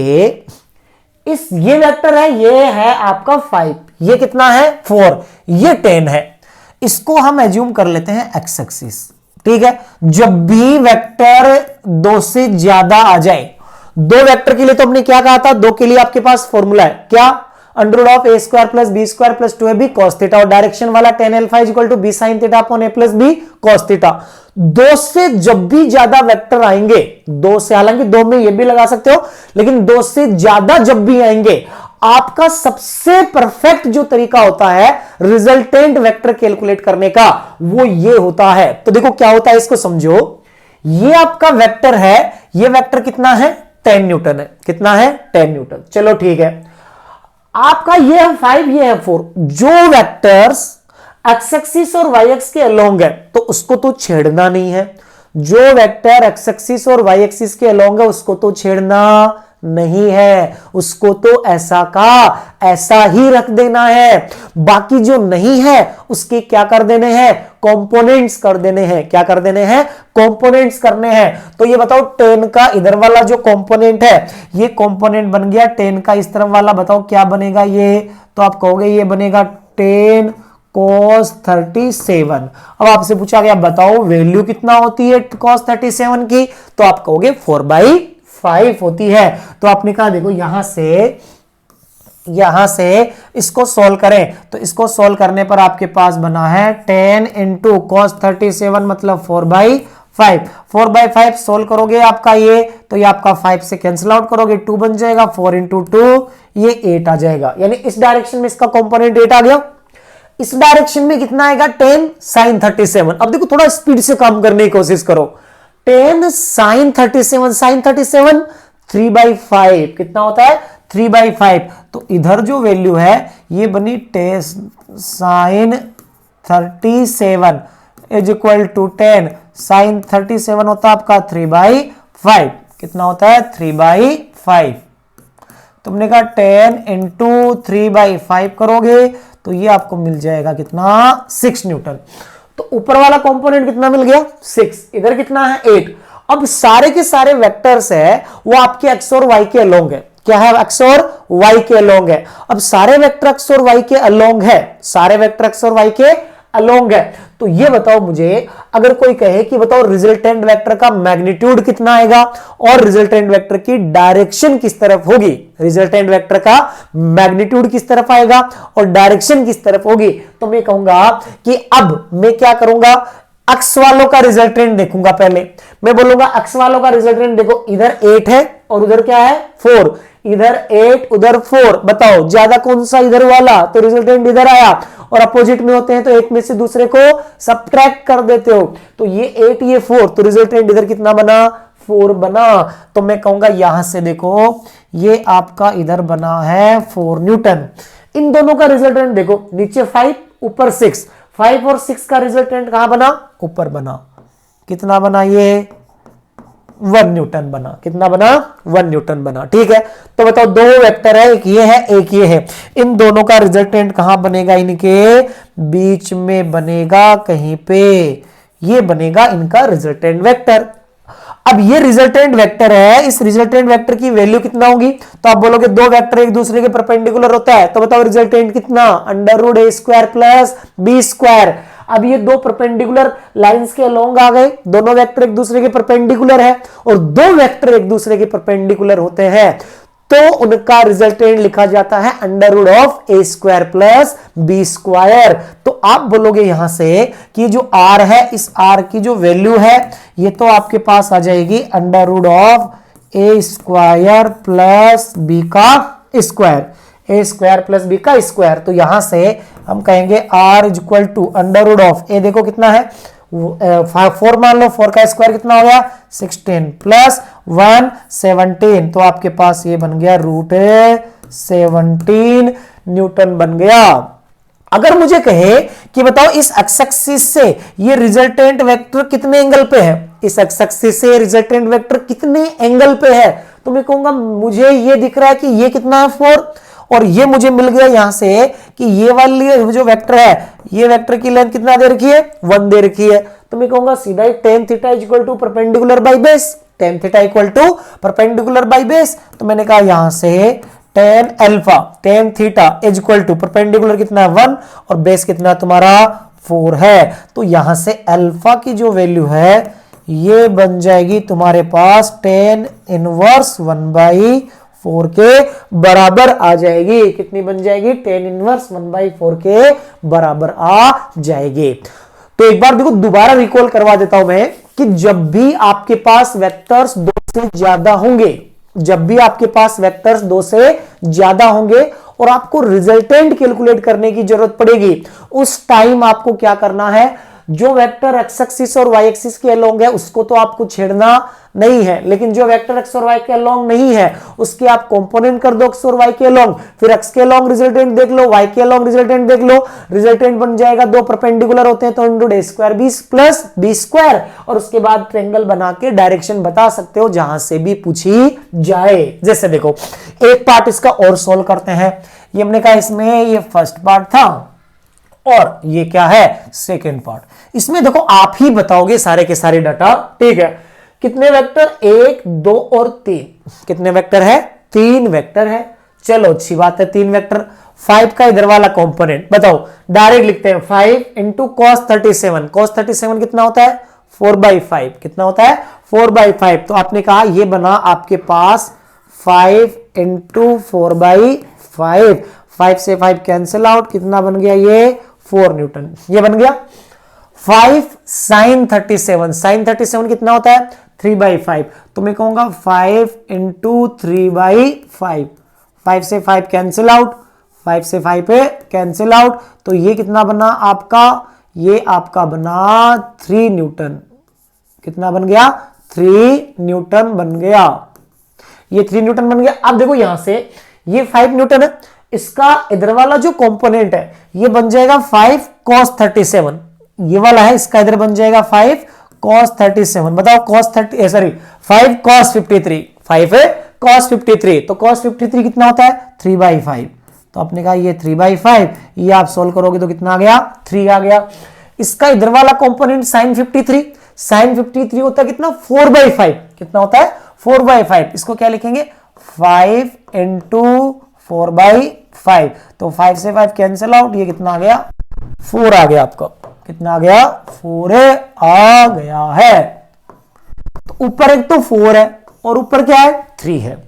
ये वेक्टर है ये है आपका 5 ये कितना है 4 ये 10 है। इसको हम एज्यूम कर लेते हैं एक्स एक्सिस ठीक है। जब भी वेक्टर 2 से ज्यादा आ जाए दो वेक्टर के लिए तो हमने क्या कहा था दो के लिए आपके पास फॉर्मूला है क्या √a² + b² + 2ab cos theta और डायरेक्शन वाला tan alpha = b sin theta upon a + b cos theta. 2 से जब भी ज्यादा वेक्टर आएंगे 2 से हालांकि 2 में ये भी लगा सकते हो लेकिन 2 से ज्यादा जब भी आएंगे आपका सबसे परफेक्ट जो तरीका होता है रिजल्टेंट वेक्टर कैलकुलेट करने का वो ये होता है। तो देखो क्या होता है इसको समझो। ये आपका वेक्टर है ये वेक्टर कितना है 10 न्यूटन है कितना है 10 न्यूटन। चलो ठीक है आपका ये है 5 ये है 4 जो वेक्टर्स एक्स एक्सिस और वाई एक्सिस के अलोंग है तो उसको तो छेड़ना नहीं है। जो वेक्टर एक्स एक्सिस और वाई एक्सिस के अलोंग है उसको तो छेड़ना नहीं है उसको तो ऐसा का ऐसा ही रख देना है। बाकी जो नहीं है उसके क्या कर देने हैं कंपोनेंट्स कर देने हैं। क्या कर देने हैं कंपोनेंट्स करने हैं। तो ये बताओ 10 का इधर वाला जो कंपोनेंट है ये कंपोनेंट बन गया 10 का इस तरफ वाला बताओ क्या बनेगा ये तो आप कहोगे ये बनेगा 10 cos 37। अब आपसे पूछा गया बताओ वैल्यू कितना होती है cos 37 की तो आप कहोगे 4/5 होती है। तो आपने कहा देखो यहां से इसको सॉल्व करें तो इसको सॉल्व करने पर आपके पास बना है 10 इंटू cos 37 मतलब 4/5 4/5 सॉल्व करोगे आपका ये तो ये आपका 5 से कैंसिल आउट करोगे 2 बन जाएगा 4 इंटू 2 ये 8 आ जाएगा। यानी इस डायरेक्शन में इसका कंपोनेंट 8 आ गया। इस डायरेक्शन में कितना आएगा 10 sin 37। अब देखो थोड़ा स्पीड से काम करने की कोशिश करो 10 sin 37 3/5 कितना होता है 3/5। तो इधर जो वैल्यू है ये बनी 10 sin 37 = 10 sin 37 होता है आपका 3/5 कितना होता है 3/5। तुमने कहा 10 इंटू 3/5 करोगे तो ये आपको मिल जाएगा कितना 6 न्यूटन। तो ऊपर वाला कंपोनेंट कितना मिल गया 6, इधर कितना है 8। अब सारे के सारे वेक्टर्स है वो आपके एक्स और वाई के अलोंग है। क्या है? एक्स और वाई के अलोंग है। अब सारे वेक्टर एक्स और वाई के अलोंग है, सारे वेक्टर एक्स और वाई के अलोंग है। तो ये बताओ मुझे, अगर कोई कहे कि बताओ रिजल्टेंट वेक्टर का मैग्नीट्यूड कितना आएगा और रिजल्टेंट वेक्टर की डायरेक्शन किस तरफ होगी, रिजल्टेंट वेक्टर का मैग्नीट्यूड किस तरफ आएगा और डायरेक्शन किस तरफ होगी, तो मैं कहूंगा कि अब मैं क्या करूंगा, एक्स वालों का रिजल्टेंट देखूंगा। पहले मैं बोलूंगा एक्स वालों का रिजल्टेंट देखो, इधर 8 है और उधर क्या है 4, इधर 8 उधर 4, बताओ ज्यादा कौन सा इधर वाला, तो रिजल्टेंट इधर आया। और अपोजिट में होते हैं तो एक में से दूसरे को सब्ट्रैक्ट कर देते हो, तो ये 8 ये 4, तो रिजल्टेंट इधर कितना बना 4 बना। तो मैं कहूंगा यहां से देखो ये आपका इधर बना है 4 न्यूटन। इन दोनों का रिजल्टेंट देखो, नीचे 5 ऊपर 6, 5 और 6 का रिजल्टेंट कहां बना, ऊपर बना। कितना बना ये 1 न्यूटन बना। कितना बना 1 न्यूटन बना। ठीक है, तो बताओ दो वेक्टर है, एक ये है एक ये है, इन दोनों का रिजल्टेंट कहां बनेगा, इनके बीच में बनेगा कहीं पे, ये बनेगा इनका रिजल्टेंट वेक्टर। अब ये रिजल्टेंट वेक्टर है, इस रिजल्टेंट वेक्टर की वैल्यू कितना होगी, तो आप बोलोगे दो वेक्टर एक दूसरे के परपेंडिकुलर होता है, तो बताओ रिजल्टेंट कितना, √a² प्लस b²। अब ये दो परपेंडिकुलर लाइंस के अलोंग आ गए, दोनों वेक्टर एक दूसरे के परपेंडिकुलर है, और दो वेक्टर एक दूसरे के परपेंडिकुलर होते हैं तो उनका रिजल्टेंट लिखा जाता है √a² प्लस b²। तो आप बोलोगे यहां से कि जो r है, इस r की जो वैल्यू है ये तो आपके पास आ जाएगी √a² प्लस b का स्क्वायर, a² प्लस b का स्क्वायर। तो यहां से हम कहेंगे r इक्वल टू √a, देखो कितना है 4 मान लो, 4 का स्क्वायर कितना हो गया 16 प्लस 1 17, तो आपके पास ये बन गया √17 न्यूटन बन गया। अगर मुझे कहे कि बताओ इस एक्स एक्सिस से ये रिजल्टेंट वेक्टर कितने एंगल पे है, इस एक्स एक्सिस से रिजल्टेंट वेक्टर कितने एंगल पे है, तो मैं कहूंगा मुझे ये दिख रहा है कि ये कितना है 4, और ये मुझे मिल गया यहां से कि ये वाली जो वेक्टर है, ये वेक्टर की लेंथ कितना दे रखी है 1 दे रखी है, तो मैं कहूंगा सीधा ही tan θ equal to perpendicular by base, tan θ equal to perpendicular by base. तो मैंने कहा यहां से tan θ इक्वल टू परपेंडिकुलर कितना है 1 और बेस कितना तुम्हारा 4 है, तो यहां से अल्फा की जो वैल्यू है ये बन जाएगी तुम्हारे पास tan 1/4 के बराबर आ जाएगी। कितनी बन जाएगी tan 1/4 के बराबर आ जाएगी। तो एक बार देखो दोबारा रिकॉल करवा देता हूं मैं कि जब भी आपके पास वेक्टर्स 2 से ज्यादा होंगे, जब भी आपके पास वेक्टर्स 2 से ज्यादा होंगे और आपको रिजल्टेंट कैलकुलेट करने की जरूरत पड़ेगी, उस टाइम आपको क्या करना है, जो वेक्टर एक्स एक्सिस और वाई एक्सिस के अलोंग है उसको तो आपको छेड़ना नहीं है, लेकिन जो वेक्टर एक्स और वाई के अलोंग नहीं है उसके आप कंपोनेंट कर दो एक्स और वाई के अलोंग, फिर एक्स के अलोंग रिजल्टेंट देख लो, वाई के अलोंग रिजल्टेंट देख लो, रिजल्टेंट बन जाएगा दो परपेंडिकुलर होते हैं तो √a² प्लस b², और उसके बाद ट्रायंगल बना के डायरेक्शन बता सकते हो जहां से भी पूछी जाए। जैसे देखो एक पार्ट इसका और सोल्व करते हैं, ये हमने कहा इसमें ये फर्स्ट पार्ट था और ये क्या है सेकेंड पार्ट। इसमें देखो आप ही बताओगे सारे के सारे डाटा, ठीक है। कितने वेक्टर 1 2 और 3, कितने वेक्टर है 3 वेक्टर है। चलो अच्छी बात है 3 वेक्टर। 5 का इधर वाला कंपोनेंट बताओ, डायरेक्ट लिखते हैं 5 × cos 37, cos 37 कितना होता है 4/5, कितना होता है 4/5। तो आपने कहा ये बना आपके पास 5 × 4/5, 5 से 5 कैंसिल आउट, कितना बन गया ये 4 न्यूटन, ये बन गया। 5 sin 37, sin 37 कितना होता है 3/5, तो मैं कहूंगा 5 × 3/5, 5 से 5 कैंसिल आउट, 5 से 5 पे कैंसिल आउट, तो ये कितना बना आपका, ये आपका बना 3 न्यूटन, कितना बन गया 3 न्यूटन बन गया, ये 3 न्यूटन बन गया। अब देखो यहां से ये 5 न्यूटन है, इसका इधर वाला जो कंपोनेंट है ये बन जाएगा 5 cos 37, ये वाला है इसका इधर बन जाएगा 5 cos 37, बताओ 5 cos 53, 5 है cos 53, तो cos 53 कितना होता है 3/5, तो तो आपने कहा ये 3/5, ये आप सोल्व करोगे तो कितना आ गया, 3 आ गया। इसका इधर वाला कंपोनेंट sin 53, sin 53 होता है कितना, 4/5, कितना होता है 4/5। इसको क्या लिखेंगे, 5 इंटू 4/5, तो 5 से 5 कैंसिल आउट, ये कितना आ गया, 4 आ गया आपका, कितना आ गया, 4 आ गया है। तो ऊपर एक तो 4 है और ऊपर क्या है, 3 है,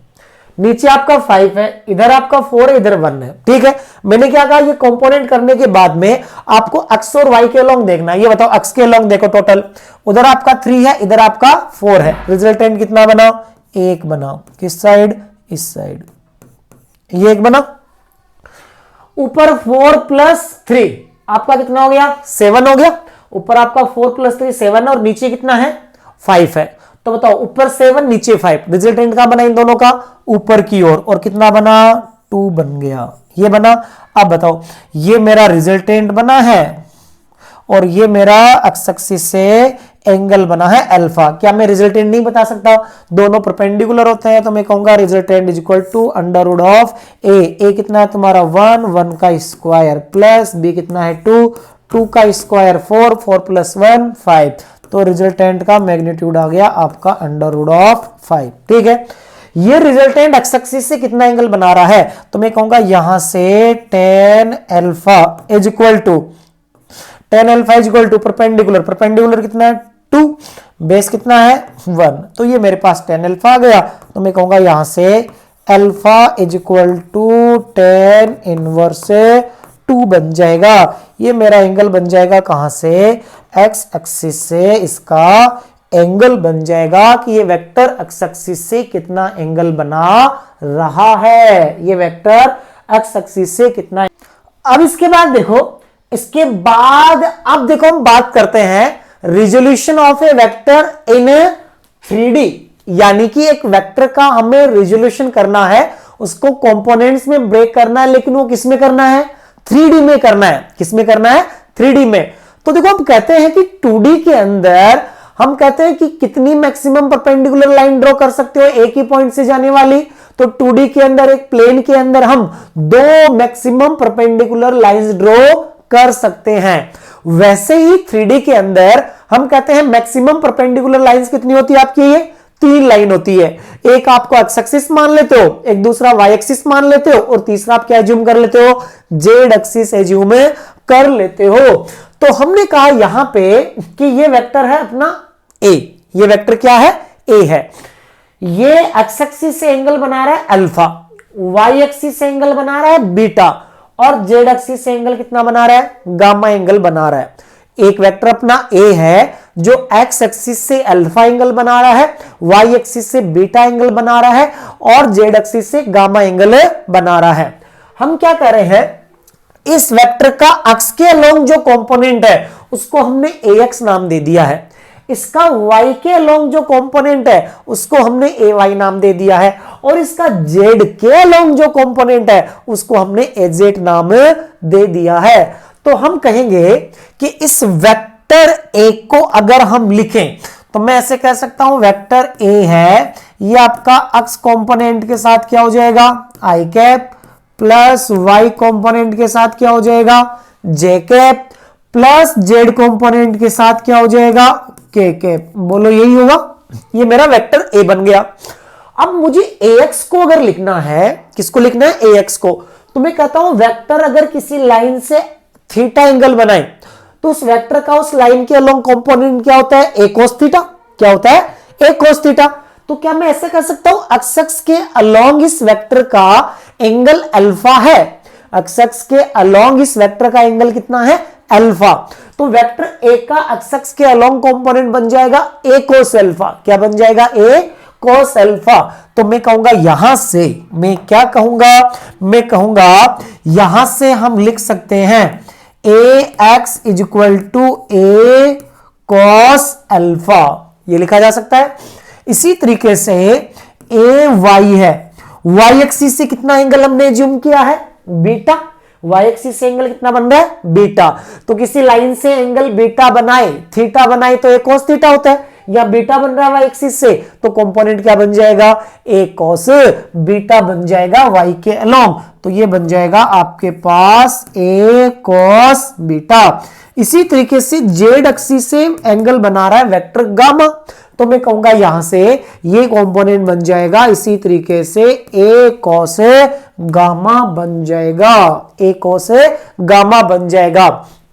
नीचे आपका 5 है, इधर आपका 4 है, इधर 1 है, ठीक है। मैंने क्या कहा, ये कंपोनेंट करने के बाद में आपको अक्स और वाई के अलोंग देखना है। ये बताओ अक्स के अलोंग देखो, टोटल उधर आपका 3 है, इधर आपका 4 है, रिजल्टेंट कितना बनाओ, 1 बनाओ। किस साइड, इस साइड, ये 1 बना। ऊपर 4 प्लस 3 आपका कितना हो गया, 7 हो गया। ऊपर आपका 4 प्लस 3 7 और नीचे कितना है, 5 है। तो बताओ ऊपर 7 नीचे 5, रिजल्टेंट का बना इन दोनों का, ऊपर की ओर, और कितना बना, 2 बन गया, ये बना। अब बताओ ये मेरा रिजल्टेंट बना है और ये मेरा एक्स एक्सिस से एंगल बना है अल्फा। क्या मैं रिजल्टेंट नहीं बता सकता, दोनों परपेंडिकुलर होते हैं, तो मैं कहूंगा resultant is equal to under root of A कितना है तुम्हारा 1, 1 का स्क्वायर प्लस बी कितना है 2, 2 का स्क्वायर 4, 4 प्लस 1 5। तो रिजल्टेंट का मैग्नीट्यूड आ गया आपका अंडर रूट ऑफ 5, ठीक है। ये रिजल्टेंट एक्स एक्सिस से कितना एंगल बना रहा है, तो मैं कहूंगा यहां से tan alpha is equal to, tan alpha is equal to perpendicular, perpendicular कितना है 2, बेस कितना है 1, तो ये मेरे पास tan अल्फा आ गया। तो मैं कहूंगा यहां से alpha is equal to tan inverse 2 बन जाएगा। ये मेरा एंगल बन जाएगा कहां से, एक्स एक्सिस से इसका एंगल बन जाएगा कि ये वेक्टर एक्स एक्सिस से कितना एंगल बना रहा है, ये वेक्टर एक्स एक्सिस से कितना। अब इसके बाद देखो, इसके बाद अब देखो हम बात करते हैं resolution of a vector in 3D, यानी कि एक वेक्टर का हमें रिजोल्यूशन करना है, उसको कंपोनेंट्स में ब्रेक करना है, लेकिन वो किस में करना है, 3D में करना है। किस में करना है, 3D में। तो देखो हम कहते हैं कि 2D के अंदर हम कहते हैं कि कितनी मैक्सिमम परपेंडिकुलर लाइन ड्रॉ कर सकते हो एक ही पॉइंट से जाने वाली, तो 2D के अंदर एक प्लेन के अंदर हम 2 मैक्सिमम परपेंडिकुलर लाइंस ड्रॉ कर सकते हैं। वैसे ही 3D के अंदर हम कहते हैं मैक्सिमम परपेंडिकुलर लाइंस कितनी होती है आपकी, ये 3 लाइन होती है। एक आपको एक्स एक्सिस मान लेते हो, एक दूसरा वाई एक्सिस मान लेते हो, और तीसरा आप क्या एज्यूम कर लेते हो, जेड एक्सिस एज्यूम कर लेते हो। तो हमने कहा यहां पे कि ये वेक्टर है अपना ए, ये वेक्टर क्या है, ए है। ये एक्स एक्सिस से एंगल बना रहा है अल्फा, वाई एक्सिस से एंगल बना रहा है बीटा, और जेड एक्सिस से एंगल कितना बना रहा है, गामा एंगल बना रहा है। एक वेक्टर अपना ए है जो एक्स एक्सिस से अल्फा एंगल बना रहा है, वाई एक्सिस से बीटा एंगल बना रहा है, और जेड एक्सिस से गामा एंगल बना रहा है। हम क्या कर रहे हैं, इस वेक्टर का अक्ष के अलोंग जो कंपोनेंट है उसको हमने ax नाम दे दिया है, इसका y के अलोंग जो कंपोनेंट है उसको हमने ay नाम दे दिया है, और इसका z के अलोंग जो कंपोनेंट है उसको हमने az नाम दे दिया है। तो हम कहेंगे कि इस वेक्टर a को अगर हम लिखें तो मैं ऐसे कह सकता हूं, वेक्टर a है, ये आपका अक्ष कंपोनेंट के साथ क्या हो जाएगा, i cap, plus Y component के साथ क्या हो जाएगा, J cap, plus Z component के साथ क्या हो जाएगा, के कैप। बोलो यही होगा, ये मेरा वेक्टर ए बन गया। अब मुझे ax को अगर लिखना है, किसको लिखना है, ax को, तो मैं कहता हूं वेक्टर अगर किसी लाइन से थीटा एंगल बनाए तो उस वेक्टर का उस लाइन के अलोंग कंपोनेंट क्या होता है, a cos थीटा। क्या होता है, a cos थीटा। तो क्या मैं ऐसे कर सकता हूं, एक्स के अलोंग इस वेक्टर का एंगल अल्फा है, एक्स के अलोंग इस वेक्टर का एंगल कितना है, अल्फा। तो वेक्टर ए का एक्स के अलोंग कंपोनेंट बन जाएगा a cos अल्फा। क्या बन जाएगा, a cos अल्फा। तो मैं कहूंगा यहां से, मैं क्या कहूंगा, मैं कहूंगा यहां से हम लिख सकते हैं ax is equal to a cos alpha, ये लिखा जा सकता है। इसी तरीके से ए वाई है, वाई एक्सिस से कितना एंगल हमने एज्यूम किया है, बीटा। वाई एक्सिस से एंगल कितना बन रहा है, बीटा। तो किसी लाइन से एंगल बीटा बनाए, थीटा बनाए तो एक cos थीटा होता है, या बीटा बन रहा है वाई एक्सिस से, तो कंपोनेंट क्या बन जाएगा, ए कॉस बीटा बन जाएगा वाई के अलोंग। तो ये बन जाएगा आपके पास ए कॉस बीटा। इसी तरीके से जेड एक्सिस से एंगल बना रहा है वेक्टर गामा, तो मैं कहूंगा यहां से ये कंपोनेंट बन जाएगा इसी तरीके से ए कॉस गामा बन जाएगा, ए कॉस गामा बन जाएगा।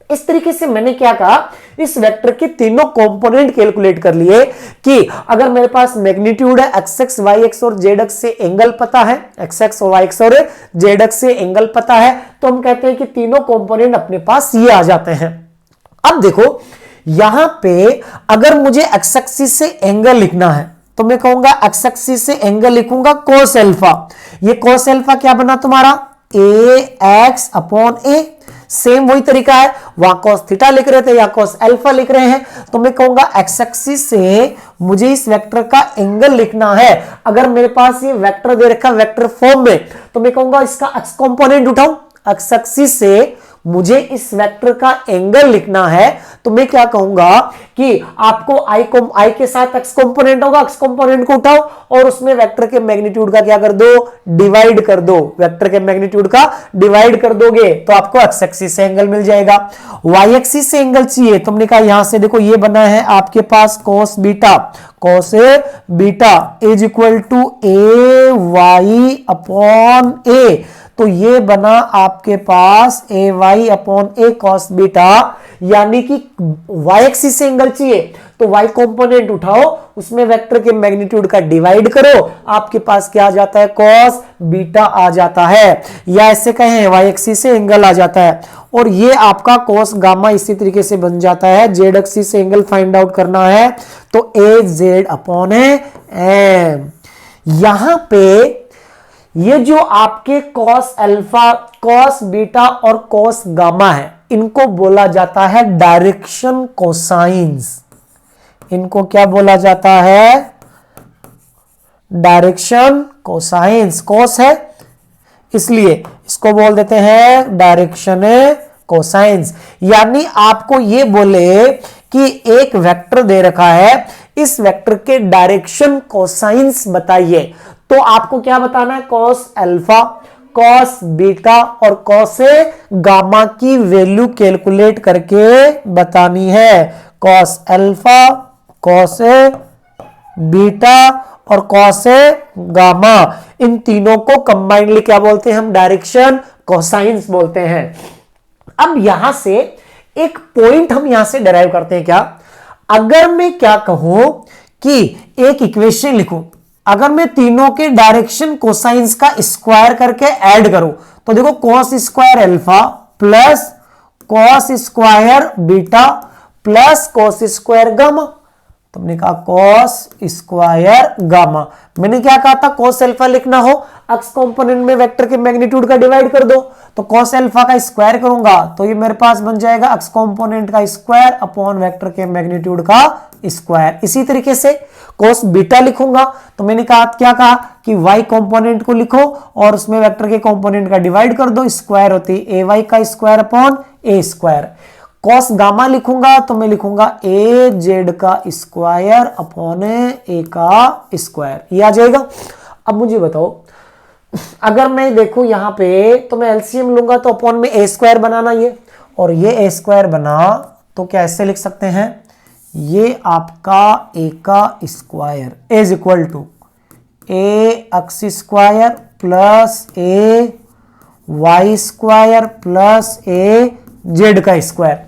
इस तरीके से मैंने क्या कहा, इस वेक्टर के तीनों कंपोनेंट कैलकुलेट कर लिए कि अगर मेरे पास मैग्नीट्यूड है एक्स एक्स वाई एक्स और जेड एक्स से एंगल पता है, एक्स एक्स और वाई एक्स और जेड एक्स से एंगल पता है, तो हम कहते हैं कि तीनों कंपोनेंट अपने पास ये आ जाते हैं। अब देखो यहां पे अगर मुझे एक्स एक्सिस से एंगल लिखना है तो मैं कहूंगा एक्स एक्सिस से एंगल लिखूंगा cos अल्फा। ये cos अल्फा क्या बना तुम्हारा, ए एक्स अपॉन ए। सेम वही तरीका है, वहां cos थीटा लिख रहे थे या cos अल्फा लिख रहे हैं, तो मैं कहूंगा एक्स एक्सिस से मुझे इस वेक्टर का एंगल लिखना है। अगर मेरे पास ये वेक्टर दे रखा वेक्टर फॉर्म में, तो मैं कहूंगा इसका एक्स कंपोनेंट उठाऊं। एक्स एक्सिस से मुझे इस वेक्टर का एंगल लिखना है, तो मैं क्या कहूंगा कि आपको आई के साथ एक्स कंपोनेंट होगा, एक्स कंपोनेंट को उठाओ और उसमें वेक्टर के मैग्नीट्यूड का क्या कर दो, डिवाइड कर दो। वेक्टर के मैग्नीट्यूड का डिवाइड कर दोगे तो आपको एक्स एक्सिस से एंगल मिल जाएगा। वाई एक्सिस से एंगल चाहिए, तुमने कहा यहां से देखो ये बना है आपके पास cos beta, cos beta is equal to A Y upon A. तो ये बना आपके पास A Y upon A cos beta, यानी कि वाई एक्सिस से एंगल चाहिए तो वाई कंपोनेंट उठाओ, उसमें वेक्टर के मैग्नीट्यूड का डिवाइड करो, आपके पास क्या आ जाता है, कॉस बीटा आ जाता है, या ऐसे कहें वाई एक्सिस से एंगल आ जाता है। और ये आपका कॉस गामा इसी तरीके से बन जाता है। जेड एक्सिस से एंगल फाइंड आउट करना है तो ए जेड अपॉन एम। यहां पे ये जो आपके cos अल्फा, cos बीटा और cos गामा है, इनको बोला जाता है डायरेक्शन कोसाइंस। इनको क्या बोला जाता है, डायरेक्शन कोसाइंस। cos है इसलिए इसको बोल देते हैं डायरेक्शन कोसाइंस। यानी आपको ये बोले कि एक वेक्टर दे रखा है, इस वेक्टर के डायरेक्शन कोसाइंस बताइए, तो आपको क्या बताना है, cos अल्फा, cos बीटा और cos गामा की वैल्यू कैलकुलेट करके बतानी है। cos अल्फा, cos बीटा और cos गामा, इन तीनों को कंबाइनली क्या बोलते हैं हम, डायरेक्शन कोसाइंस बोलते हैं। अब यहां से एक पॉइंट हम यहां से डिराइव करते हैं, क्या, अगर मैं क्या कहूं कि एक इक्वेशन लिखूं, अगर मैं तीनों के डायरेक्शन कोसाइंस का स्क्वायर करके ऐड करूं, तो देखो cos square alpha plus cos square beta plus cos square gamma. तुमने कहा cos स्क्वायर गामा, मैंने क्या कहा था, cos अल्फा लिखना हो, एक्स कंपोनेंट में वेक्टर के मैग्नीट्यूड का डिवाइड कर दो, तो cos अल्फा का स्क्वायर करूंगा तो ये मेरे पास बन जाएगा एक्स कंपोनेंट का स्क्वायर अपॉन वेक्टर के मैग्नीट्यूड का स्क्वायर। इसी तरीके से cos बीटा लिखूंगा, तो मैंने कहा क्या कहा कि y कंपोनेंट को लिखो और उसमें वेक्टर के कंपोनेंट का डिवाइड कर दो, स्क्वायर होती है ay का square upon a square. cos gamma लिखूंगा तो मैं लिखूंगा ए जेड का स्क्वायर अपॉन ए का स्क्वायर, ये आ जाएगा। अब मुझे बताओ, अगर मैं देखूं यहां पे तो मैं एलसीएम लूंगा तो अपॉन में ए स्क्वायर बनाना ये, और ये ए स्क्वायर बना तो क्या ऐसे लिख सकते हैं, ये आपका ए का square is equal to A X square plus A Y square plus A Z का स्क्वायर।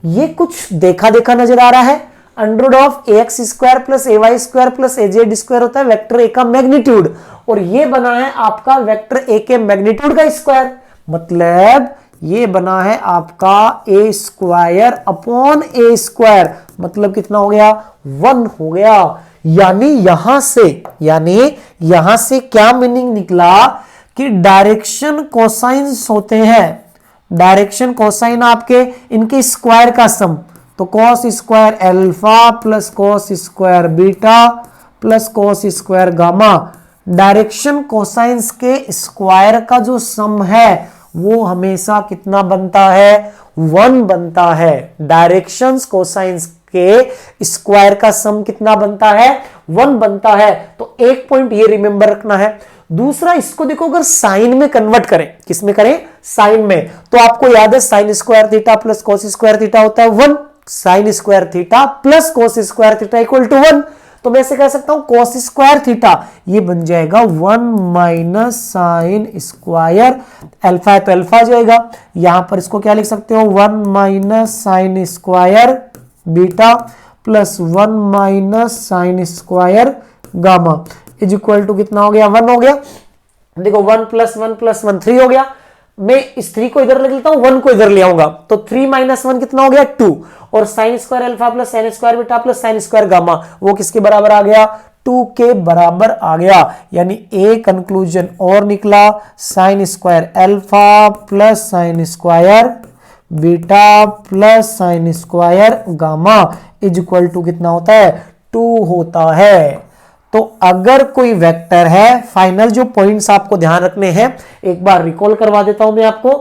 ये कुछ देखा देखा नजर आ रहा है, under of A X square plus A Y square plus A Z square होता है वेक्टर ए का मैग्नीट्यूड, और ये बना है आपका वेक्टर ए के मैग्नीट्यूड का स्क्वायर, मतलब ये बना है आपका ए स्क्वायर अपॉन ए स्क्वायर, मतलब कितना हो गया, 1 हो गया। यानी यहां से क्या मीनिंग निकला कि डायरेक्शन कोसाइंस होते हैं, डायरेक्शन कोसाइन आपके इनके स्क्वायर का सम, तो cos square alpha plus cos square beta plus cos square gamma, direction cosines के स्क्वायर का जो सम है वो हमेशा कितना बनता है, 1 बनता है। डायरेक्शंस कोसाइंस के स्क्वायर का सम कितना बनता है, 1 बनता है। तो एक पॉइंट ये रिमेंबर रखना है। दूसरा, इसको देखो अगर साइन में कन्वर्ट करें, किसमें करें, साइन में, तो आपको याद है sine square theta plus cos square theta होता है 1, sine square theta plus cos square theta equal to 1। तो मैं ऐसे कह सकता हूं कॉस स्क्वायर थीटा ये बन जाएगा 1 माइनस साइन स्क्वायर अल्फा है तो अल्फा आ जाएगा। यहां पर इसको क्या लिख सकते हो, 1 minus sine square beta plus 1 minus sine square gamma is equal to कितना हो गया, 1 हो गया। देखो 1 प्लस 1 प्लस 1 3 हो गया। मैं इस 3 को इधर ले लेता हूं, 1 को इधर ले आऊंगा, तो 3 माइनस 1 कितना हो गया, 2। और sign square alpha plus sine square beta plus sine square gamma वो किसके बराबर आ गया, 2 के बराबर आ गया। यानी एक कंक्लूजन और निकला, sine square alpha plus sine square beta plus sine square gamma is equal to कितना होता है, 2 होता है। तो अगर कोई वेक्टर है, फाइनल जो पॉइंट्स आपको ध्यान रखने हैं एक बार रिकॉल करवा देता हूं मैं आपको।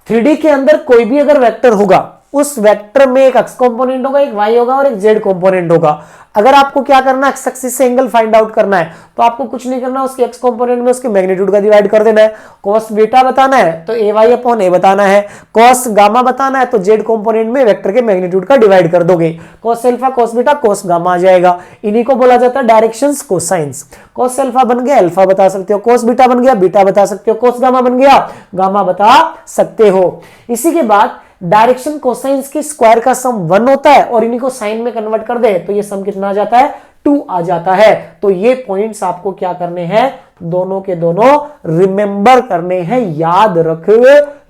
3D के अंदर कोई भी अगर वेक्टर होगा, उस वेक्टर में एक एक्स कंपोनेंट होगा, एक वाई होगा और एक जेड कंपोनेंट होगा। अगर आपको क्या करना है, एक्स एक्सिस से एंगल फाइंड आउट करना है, तो आपको कुछ नहीं करना, उसके एक्स कंपोनेंट में उसके मैग्नीट्यूड का डिवाइड कर देना है। कॉस बीटा बताना है तो ए वाई अपॉन ए बताना है, कॉस गामा बताना है तो जेड कंपोनेंट में वेक्टर के मैग्नीट्यूड का डिवाइड कर दोगे। Cos alpha cos beta cos gamma आ जाएगा। इन्हीं को बोला जाता है डायरेक्शंस कोसाइंस। कॉस अल्फा बन गया अल्फा बता सकते हो, कॉस बीटा बन गया बीटा बता सकते हो, कॉस गामा बन गया गामा बता सकते हो। इसी के बाद डायरेक्शन कोसाइंस की स्क्वायर का सम 1 होता है और इन्हीं को साइन में कन्वर्ट कर दे तो ये सम कितना आ जाता है, 2 आ जाता है। तो ये पॉइंट्स आपको क्या करने हैं, दोनों के दोनों रिमेंबर करने हैं, याद रख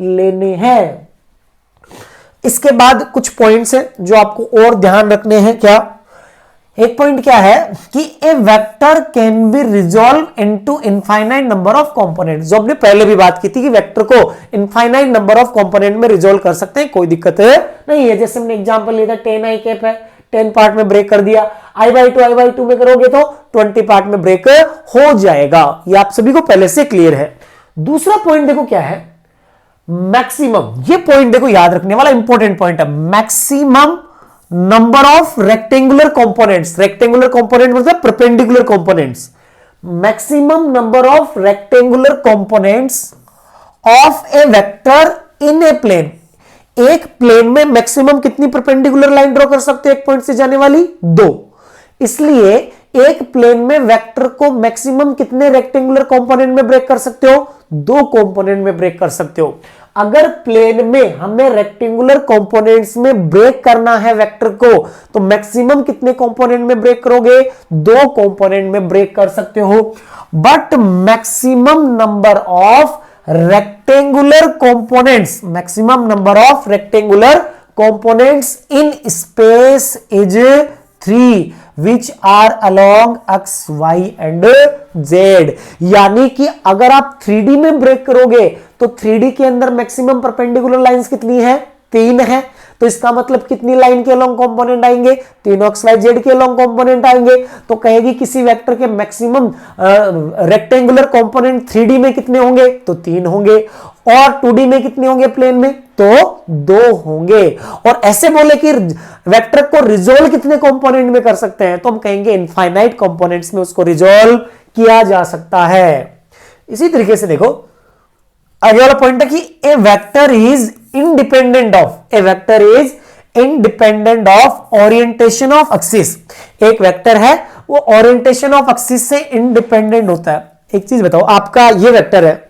लेने हैं। इसके बाद कुछ पॉइंट्स हैं जो आपको और ध्यान रखने हैं। क्या, एक पॉइंट क्या है कि a vector can be resolve into infinite number of component. जो हमने पहले भी बात की थी कि वेक्टर को इनफाइनाइट नंबर ऑफ कंपोनेंट में रिजॉल्व कर सकते हैं, कोई दिक्कत नहीं है। जैसे हमने एग्जांपल लिया था 10 आई कैप है, 10 पार्ट में ब्रेक कर दिया, i/2 में करोगे तो 20 पार्ट में ब्रेक हो जाएगा। ये आप सभी को पहले से क्लियर है। दूसरा पॉइंट देखो क्या है, मैक्सिमम। ये पॉइंट देखो याद रखने वाला इंपॉर्टेंट पॉइंट है, maximum number of rectangular components. Rectangular component मतलब perpendicular components. Maximum number of rectangular components of a vector in a plane. एक प्लेन में मैक्सिमम कितनी परपेंडिकुलर लाइन ड्रॉ कर सकते हो एक पॉइंट से जाने वाली, 2। इसलिए एक प्लेन में वेक्टर को मैक्सिमम कितने रेक्टेंगुलर कंपोनेंट में ब्रेक कर सकते हो, 2 कंपोनेंट में ब्रेक कर सकते हो। अगर प्लेन में हमें रेक्टेंगुलर कंपोनेंट्स में ब्रेक करना है वेक्टर को, तो मैक्सिमम कितने कंपोनेंट में ब्रेक करोगे, 2 कंपोनेंट में ब्रेक कर सकते हो। But maximum number of rectangular components, maximum number of rectangular components in space is 3 which are along x, y and z। यानी कि अगर आप 3D में ब्रेक करोगे तो 3D के अंदर मैक्सिमम परपेंडिकुलर लाइंस कितनी है, 3 है। तो इसका मतलब कितनी लाइन के लॉन्ग कंपोनेंट आएंगे, 3 x, y, z के लॉन्ग कंपोनेंट आएंगे। तो कहेगी किसी वेक्टर के मैक्सिमम रेक्टेंगुलर कंपोनेंट 3D में कितने होंगे, तो 3 होंगे। और 2D में कितने होंगे प्लेन में, तो 2 होंगे। और ऐसे बोले कि वेक्टर को रिजोल्व कितने कंपोनेंट में कर सकते हैं, तो हम कहेंगे इनफाइनाइट कंपोनेंट्स में उसको रिजोल्व किया जा सकता है। इसी तरीके से देखो आगे वाला पॉइंट है कि a vector is independent of, a vector is independent of orientation of axis. एक वेक्टर है वो ओरिएंटेशन ऑफ एक्सिस से इंडिपेंडेंट होता है। एक चीज बताओ, आपका ये वेक्टर है,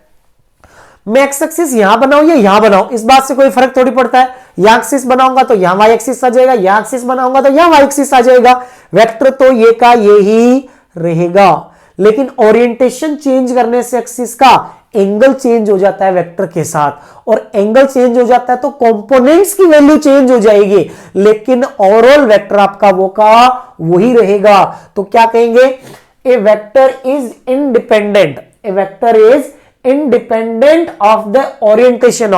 मैं एक्स एक्सिस यहां बनाऊं या यहां बनाऊं, इस बात से कोई फर्क थोड़ी पड़ता है। यहां एक्सिस बनाऊंगा तो यहां वाई एक्सिस आ जाएगा, यहां एक्सिस बनाऊंगा तो यहां वाई एक्सिस आ जाएगा। वेक्टर तो ये का ये ही रहेगा, लेकिन ओरिएंटेशन चेंज करने से एक्सिस का एंगल चेंज हो जाता है वेक्टर के साथ, और एंगल चेंज हो जाता है तो कंपोनेंट्स की वैल्यू चेंज हो जाएगी, लेकिन ओवरऑल वेक्टर आपका वो का वही रहेगा। तो क्या कहेंगे, a vector is independent, a vector is independent of the orientation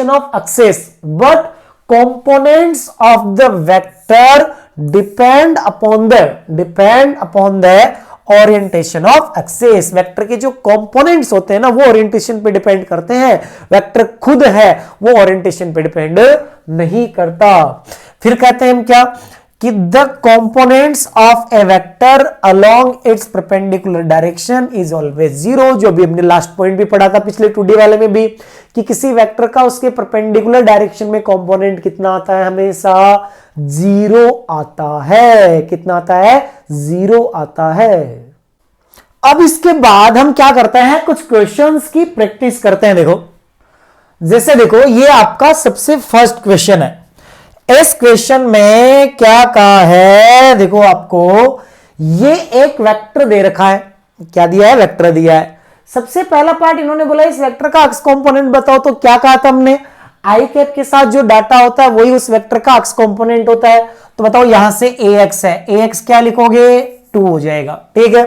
of axis, but components of the vector depend upon the orientation of axis. Vector के जो कंपोनेंट्स होते हैं ना वो ओरिएंटेशन पे डिपेंड करते हैं, वेक्टर खुद है वो ओरिएंटेशन पे डिपेंड नहीं करता। फिर कहते हैं हम क्या कि the components of a vector along it's perpendicular direction is always zero. जो भी हमने लास्ट पॉइंट भी पढ़ा था पिछले 2D वाले में भी कि किसी वेक्टर का उसके परपेंडिकुलर डायरेक्शन में कंपोनेंट कितना आता है, हमेशा जीरो आता है। कितना आता है? जीरो आता है। अब इसके बाद हम क्या करते हैं, कुछ क्वेश्चंस की प्रैक्टिस करते हैं। देखो जैसे देखो ये आपका सबसे फर्स्ट क्वेश्चन है। इस क्वेश्चन में क्या कहा है, देखो आपको ये एक वेक्टर दे रखा है। क्या दिया है? वेक्टर दिया है। सबसे पहला पार्ट इन्होंने बोला इस वेक्टर का अक्स कंपोनेंट बताओ। तो क्या कहा था हमने, आई कैप के साथ जो डाटा होता है वही उस वेक्टर का अक्स कंपोनेंट होता है। तो बताओ यहां से ए एक्स है, ए एक्स क्या लिखोगे? 2 हो जाएगा। ठीक है।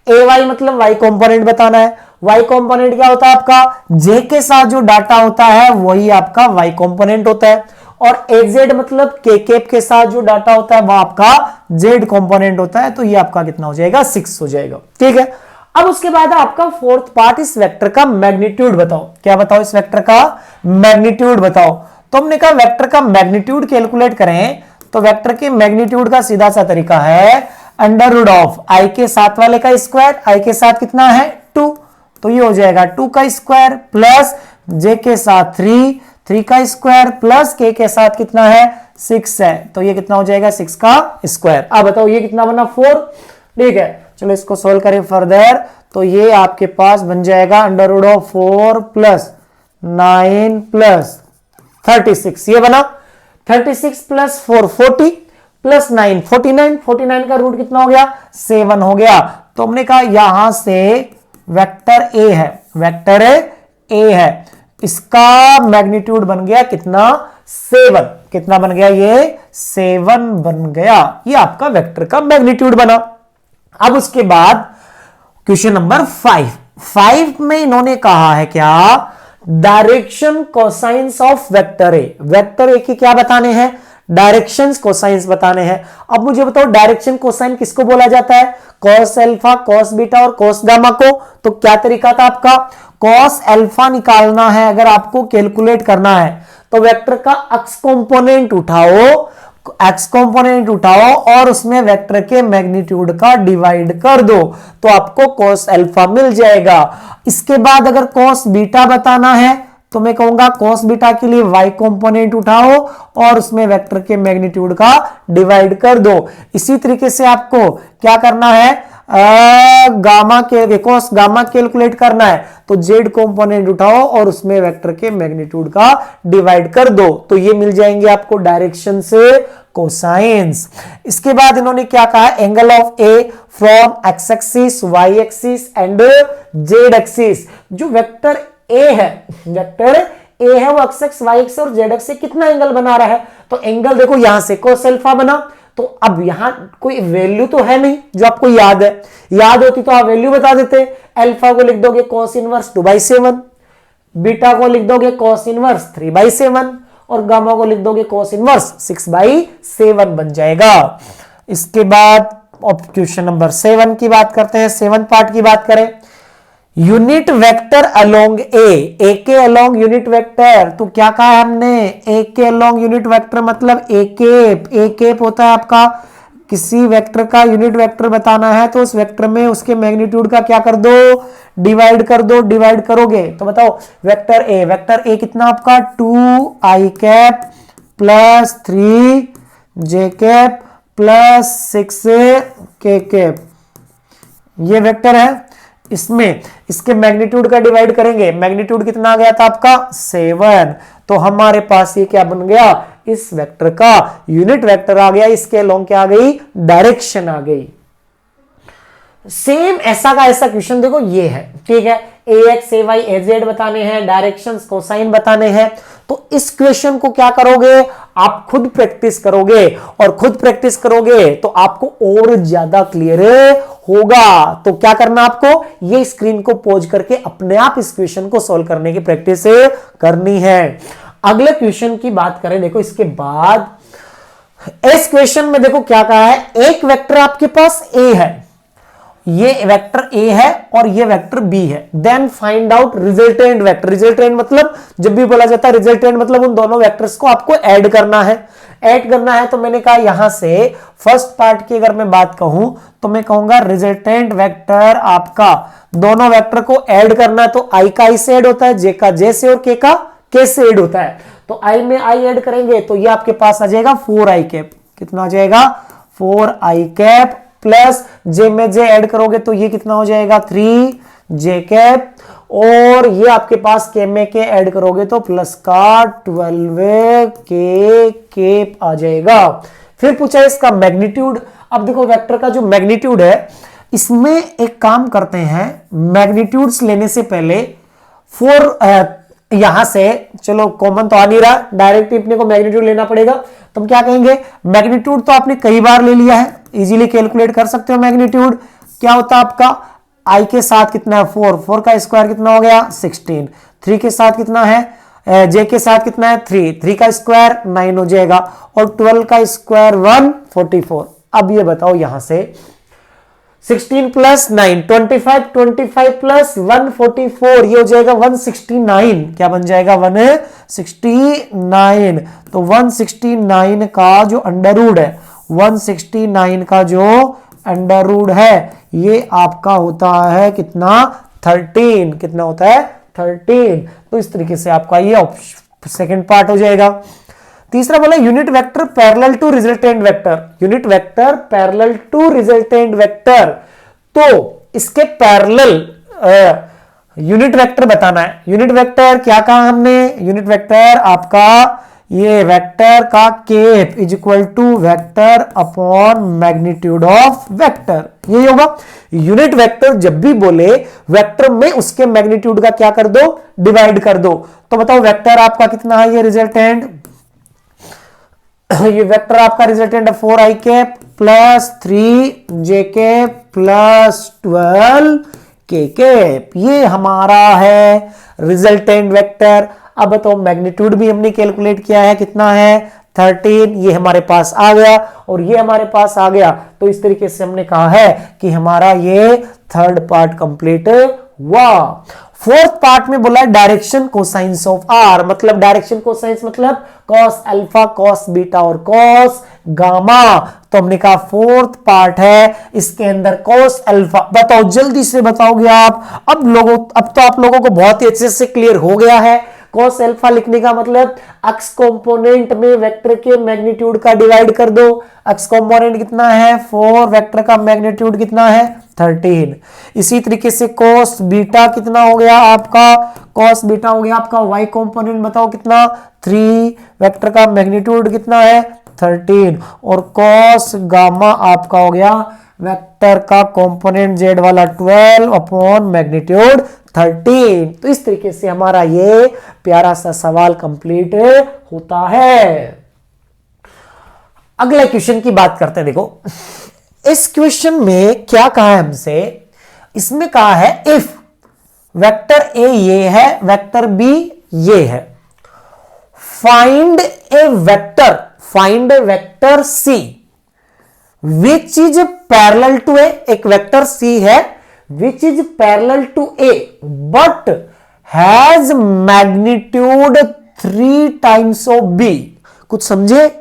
ए वाई मतलब वाई कंपोनेंट बताना है। वाई कंपोनेंट क्या होता है आपका? जे के साथ जो डाटा होता है वही आपका वाई कंपोनेंट होता है। और एजेड मतलब के कैप के साथ जो डाटा होता है वह आपका जेड कंपोनेंट होता है। तो ये आपका कितना हो जाएगा? 6 हो जाएगा। ठीक है। अब उसके बाद आपका फोर्थ पार्ट, इस वेक्टर का मैग्नीट्यूड बताओ। क्या बताओ? इस वेक्टर का मैग्नीट्यूड बताओ। तो हमने कहा वेक्टर का मैग्नीट्यूड कैलकुलेट करें तो वेक्टर के मैग्नीट्यूड का सीधा सा तरीका है अंडर रूट ऑफ आई के साथ वाले का स्क्वायर। आई के साथ कितना है? 2। तो ये हो जाएगा 2 का स्क्वायर प्लस जे के साथ 3 का स्क्वायर प्लस के साथ कितना है? 6 है। तो ये कितना हो जाएगा? 6 का स्क्वायर। अब बताओ ये कितना बना? 4। ठीक है। चलो इसको सोल्व करें फर्दर। तो ये आपके पास बन जाएगा under root of 4 plus 9 plus 36। ये बना 36 प्लस 4 40 प्लस 9 49। 49 का रूट कितना हो गया? 7 हो गया। तो हमने कहा यहां से वेक्टर ए है, वेक्टर ए है, इसका मैग्नीट्यूड बन गया कितना? 7। कितना बन गया? ये 7 बन गया। ये आपका वेक्टर का मैग्नीट्यूड बना। अब उसके बाद क्वेश्चन नंबर 5 में इन्होंने कहा है क्या? Direction cosines of vector A. Vector A की क्या बताने हैं? डायरेक्शंस कोसाइंस बताने हैं। अब मुझे बताओ डायरेक्शन कोसाइन किसको बोला जाता है? कॉस अल्फा, कॉस बीटा और कॉस गामा को। तो क्या तरीका था आपका? कॉस अल्फा निकालना है अगर आपको कैलकुलेट करना है तो वेक्टर का एक्स कंपोनेंट उठाओ और उसमें वेक्टर के मैग्नीट्यूड का डिवाइड कर दो तो आपको कॉस अल्फा मिल जाएगा। इसके बाद अगर कॉस बीटा बताना है तो मैं कहूंगा कॉस बीटा के लिए वाई कंपोनेंट उठाओ और उसमें वेक्टर के मैग्नीट्यूड का डिवाइड कर दो। इसी तरीके से आपको क्या करना है? गामा के कॉस गामा कैलकुलेट करना है तो जेड कंपोनेंट उठाओ और उसमें वेक्टर के मैग्नीट्यूड का डिवाइड कर दो तो ये मिल जाएंगे आपको डायरेक्शन से कोसाइंस। इसके बाद इन्होंने क्या कहा? Angle of A from X axis, Y axis and Z axis. जो वेक्टर ए है, वेक्टर ए है वो एक्स एक्स, वाई एक्स और जेड एक्स से कितना एंगल बना रहा है? तो एंगल देखो यहां से कोस अल्फा बना। तो अब यहां कोई वैल्यू तो है नहीं जो आपको याद है, याद होती तो आप वैल्यू बता देते। अल्फा को लिख दोगे cos इनवर्स 2/7, बीटा को लिख दोगे cos इनवर्स 3/7 और गामा को लिख दोगे cos इनवर्स 6/7 बन जाएगा। इसके बाद क्वेश्चन नंबर 7 की बात करते हैं। 7 पार्ट की बात करें, यूनिट वेक्टर अलोंग ए के अलोंग यूनिट वेक्टर। तो क्या कहा है हमने? ए के अलोंग यूनिट वेक्टर मतलब ए केप होता है आपका किसी वेक्टर का यूनिट वेक्टर बताना है तो उस वेक्टर में उसके मैग्नीट्यूड का क्या कर दो? डिवाइड कर दो। डिवाइड करोगे तो बताओ वेक्टर ए कितना आपका? 2i cap plus 3j cap plus 6k cap. ये वेक्टर है। इसमें इसके मैग्नीट्यूड का डिवाइड करेंगे। मैग्नीट्यूड कितना आ गया था आपका? 7। तो हमारे पास ये क्या बन गया? इस वेक्टर का यूनिट वेक्टर आ गया। इसके अलोंग क्या आ गई? डायरेक्शन आ गई। सेम ऐसा का ऐसा क्वेश्चन देखो ये है। ठीक है। A x A Y A Z बताने हैं, डायरेक्शंस कोसाइन बताने हैं। तो इस क्वेश्चन को क्या करोगे? आप खुद प्रैक्टिस करोगे और खुद प्रैक्टिस करोगे तो आपको और ज्यादा क्लियर होगा। तो क्या करना आपको? ये स्क्रीन को पॉज करके अपने आप इस क्वेश्चन को सॉल्व करने की प्रैक्टिस करनी है। अगले क्वेश्चन की बात करें, देखो इसके बाद इस क्वेश्चन में देखो क्या कहा है? एक वेक्टर आपके पास ए है, ये वेक्टर ए है और ये वेक्टर बी है। Then find out resultant vector. Resultant मतलब जब भी बोला जाता है रिजल्टेंट मतलब उन दोनों वेक्टर्स को आपको ऐड करना है। ऐड करना है तो मैंने कहा यहां से फर्स्ट पार्ट की अगर मैं बात कहूं तो मैं कहूंगा रिजल्टेंट वेक्टर आपका दोनों वेक्टर को ऐड करना है तो आई का आई से ऐड होता है, जे का जे से और के का के से ऐड होता है। तो आई में आई ऐड करेंगे तो ये आपके पास आ जाएगा 4i कैप। कितना आ जाएगा 4i कैप प्लस जे में जे ऐड करोगे तो ये कितना हो जाएगा 3j कैप और ये आपके पास के में के ऐड करोगे तो प्लस का 12k कैप आ जाएगा। फिर पूछा इसका मैग्नीट्यूड। अब देखो वेक्टर का जो मैग्नीट्यूड है इसमें एक काम करते हैं, मैग्नीट्यूड्स लेने से पहले यहां से चलो कॉमन तो आ नहीं रहा, डायरेक्ट अपने को मैग्नीट्यूड लेना पड़ेगा। तो हम क्या कहेंगे मैग्नीट्यूड तो आपने कई बार ले लिया है, इजीली कैलकुलेट कर सकते हो। मैग्नीट्यूड क्या होता है आपका आई के साथ कितना है 4 का स्क्वायर कितना हो गया 16, 3 के साथ कितना है जे के साथ कितना है 3 का स्क्वायर 9 हो जाएगा और 12 का स्क्वायर 144। अब ये बताओ यहां से 16 प्लस 9 25 प्लस 144 ये हो जाएगा 169। क्या बन जाएगा 169। तो 169 का जो अंडर रूट है 169 का जो अंडर रूट है ये आपका होता है कितना 13। कितना होता है 13। तो इस तरीके से आपका ये सेकंड पार्ट हो जाएगा। तीसरा बोला unit vector parallel to resultant vector. Unit vector parallel to resultant vector तो इसके पैरेलल यूनिट वेक्टर बताना है। यूनिट वेक्टर क्या कहा हमने, यूनिट वेक्टर आपका ये वेक्टर का cap is equal to vector upon magnitude of vector, यही होगा। यूनिट वेक्टर जब भी बोले वेक्टर में उसके मैग्नीट्यूड का क्या कर दो डिवाइड कर दो। तो बताओ वेक्टर आपका कितना है ये रिजल्टेंट, ये वेक्टर आपका रिजल्टेंट है 4i cap plus 3j cap plus 12k cap, ये हमारा है रिजल्टेंट वेक्टर। अब बताओ मैग्नीट्यूड भी हमने कैलकुलेट किया है कितना है 13, ये हमारे पास आ गया और ये हमारे पास आ गया। तो इस तरीके से हमने कहा है कि हमारा ये थर्ड पार्ट कंप्लीट हुआ। फोर्थ पार्ट में बोला डायरेक्शन कोसाइंस ऑफ आर, मतलब डायरेक्शन कोसाइंस मतलब कॉस अल्फा कॉस बीटा और कॉस गामा। तो हमने कहा फोर्थ पार्ट है इसके अंदर कॉस अल्फा। बताओ जल्दी से बताओगे आप। अब तो आप लोगों को बहुत ही अच्छे से क्लियर हो गया है। कॉस अल्फा लिखने का मतलब अक्स कंपोनेंट में वेक्टर के मैग्नीट्यूड का डिवाइड कर दो। अक्स कंपोनेंट कितना है 4, वेक्टर का मैग्नीट्यूड कितना है 13। इसी तरीके से कॉस बीटा कितना हो गया आपका, कॉस बीटा हो गया आपका वाई कंपोनेंट बताओ कितना 3, वेक्टर का मैग्नीट्यूड कितना है 13 और कॉस गामा आपका हो गया वेक्टर का कंपोनेंट जेड वाला 12 अपॉन मैग्नीट्यूड 13। तो इस तरीके से हमारा ये प्यारा सा सवाल कंप्लीट होता है। अगले क्वेश्चन की बात करते हैं। देखो इस क्वेश्चन में क्या कहा है हमसे, इसमें कहा है इफ वेक्टर ए ये है वेक्टर बी ये है, find a vector C which is parallel to A. एक वेक्टर सी है which is parallel to A but has magnitude 3 times of B. कुछ समझे,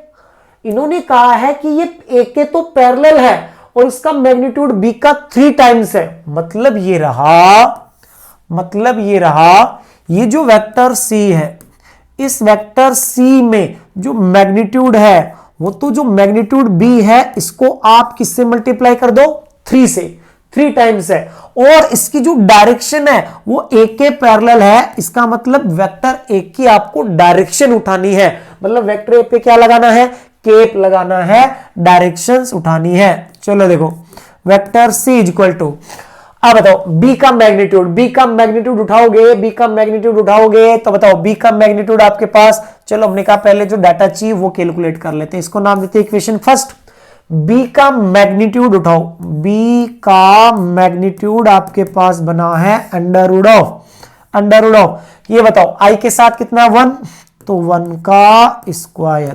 इन्होंने कहा है कि ये ए के तो पैरेलल है और इसका मैग्नीट्यूड बी का 3 टाइम्स है। मतलब ये रहा ये जो वेक्टर सी है इस वेक्टर सी में जो मैग्नीट्यूड है वो तो जो मैग्नीट्यूड बी है इसको आप किससे मल्टीप्लाई कर दो 3 से, 3 टाइम्स है। और इसकी जो डायरेक्शन है वो ए के पैरेलल है, इसका मतलब वेक्टर ए की आपको डायरेक्शन उठानी है। मतलब वेक्टर ए पे क्या लगाना है केप लगाना है, डायरेक्शंस उठानी है। चलो देखो vector C is equal to, अब बताओ b का मैग्नीट्यूड उठाओगे तो बताओ b का मैग्नीट्यूड आपके पास, चलो हमने कहा पहले जो डाटा चाहिए वो कैलकुलेट कर लेते हैं। इसको नाम देते हैं इक्वेशन फर्स्ट। b का मैग्नीट्यूड उठाओ, b का मैग्नीट्यूड आपके पास बना है अंडर रूट ऑफ ये बताओ i के साथ कितना 1 तो 1 का स्क्वायर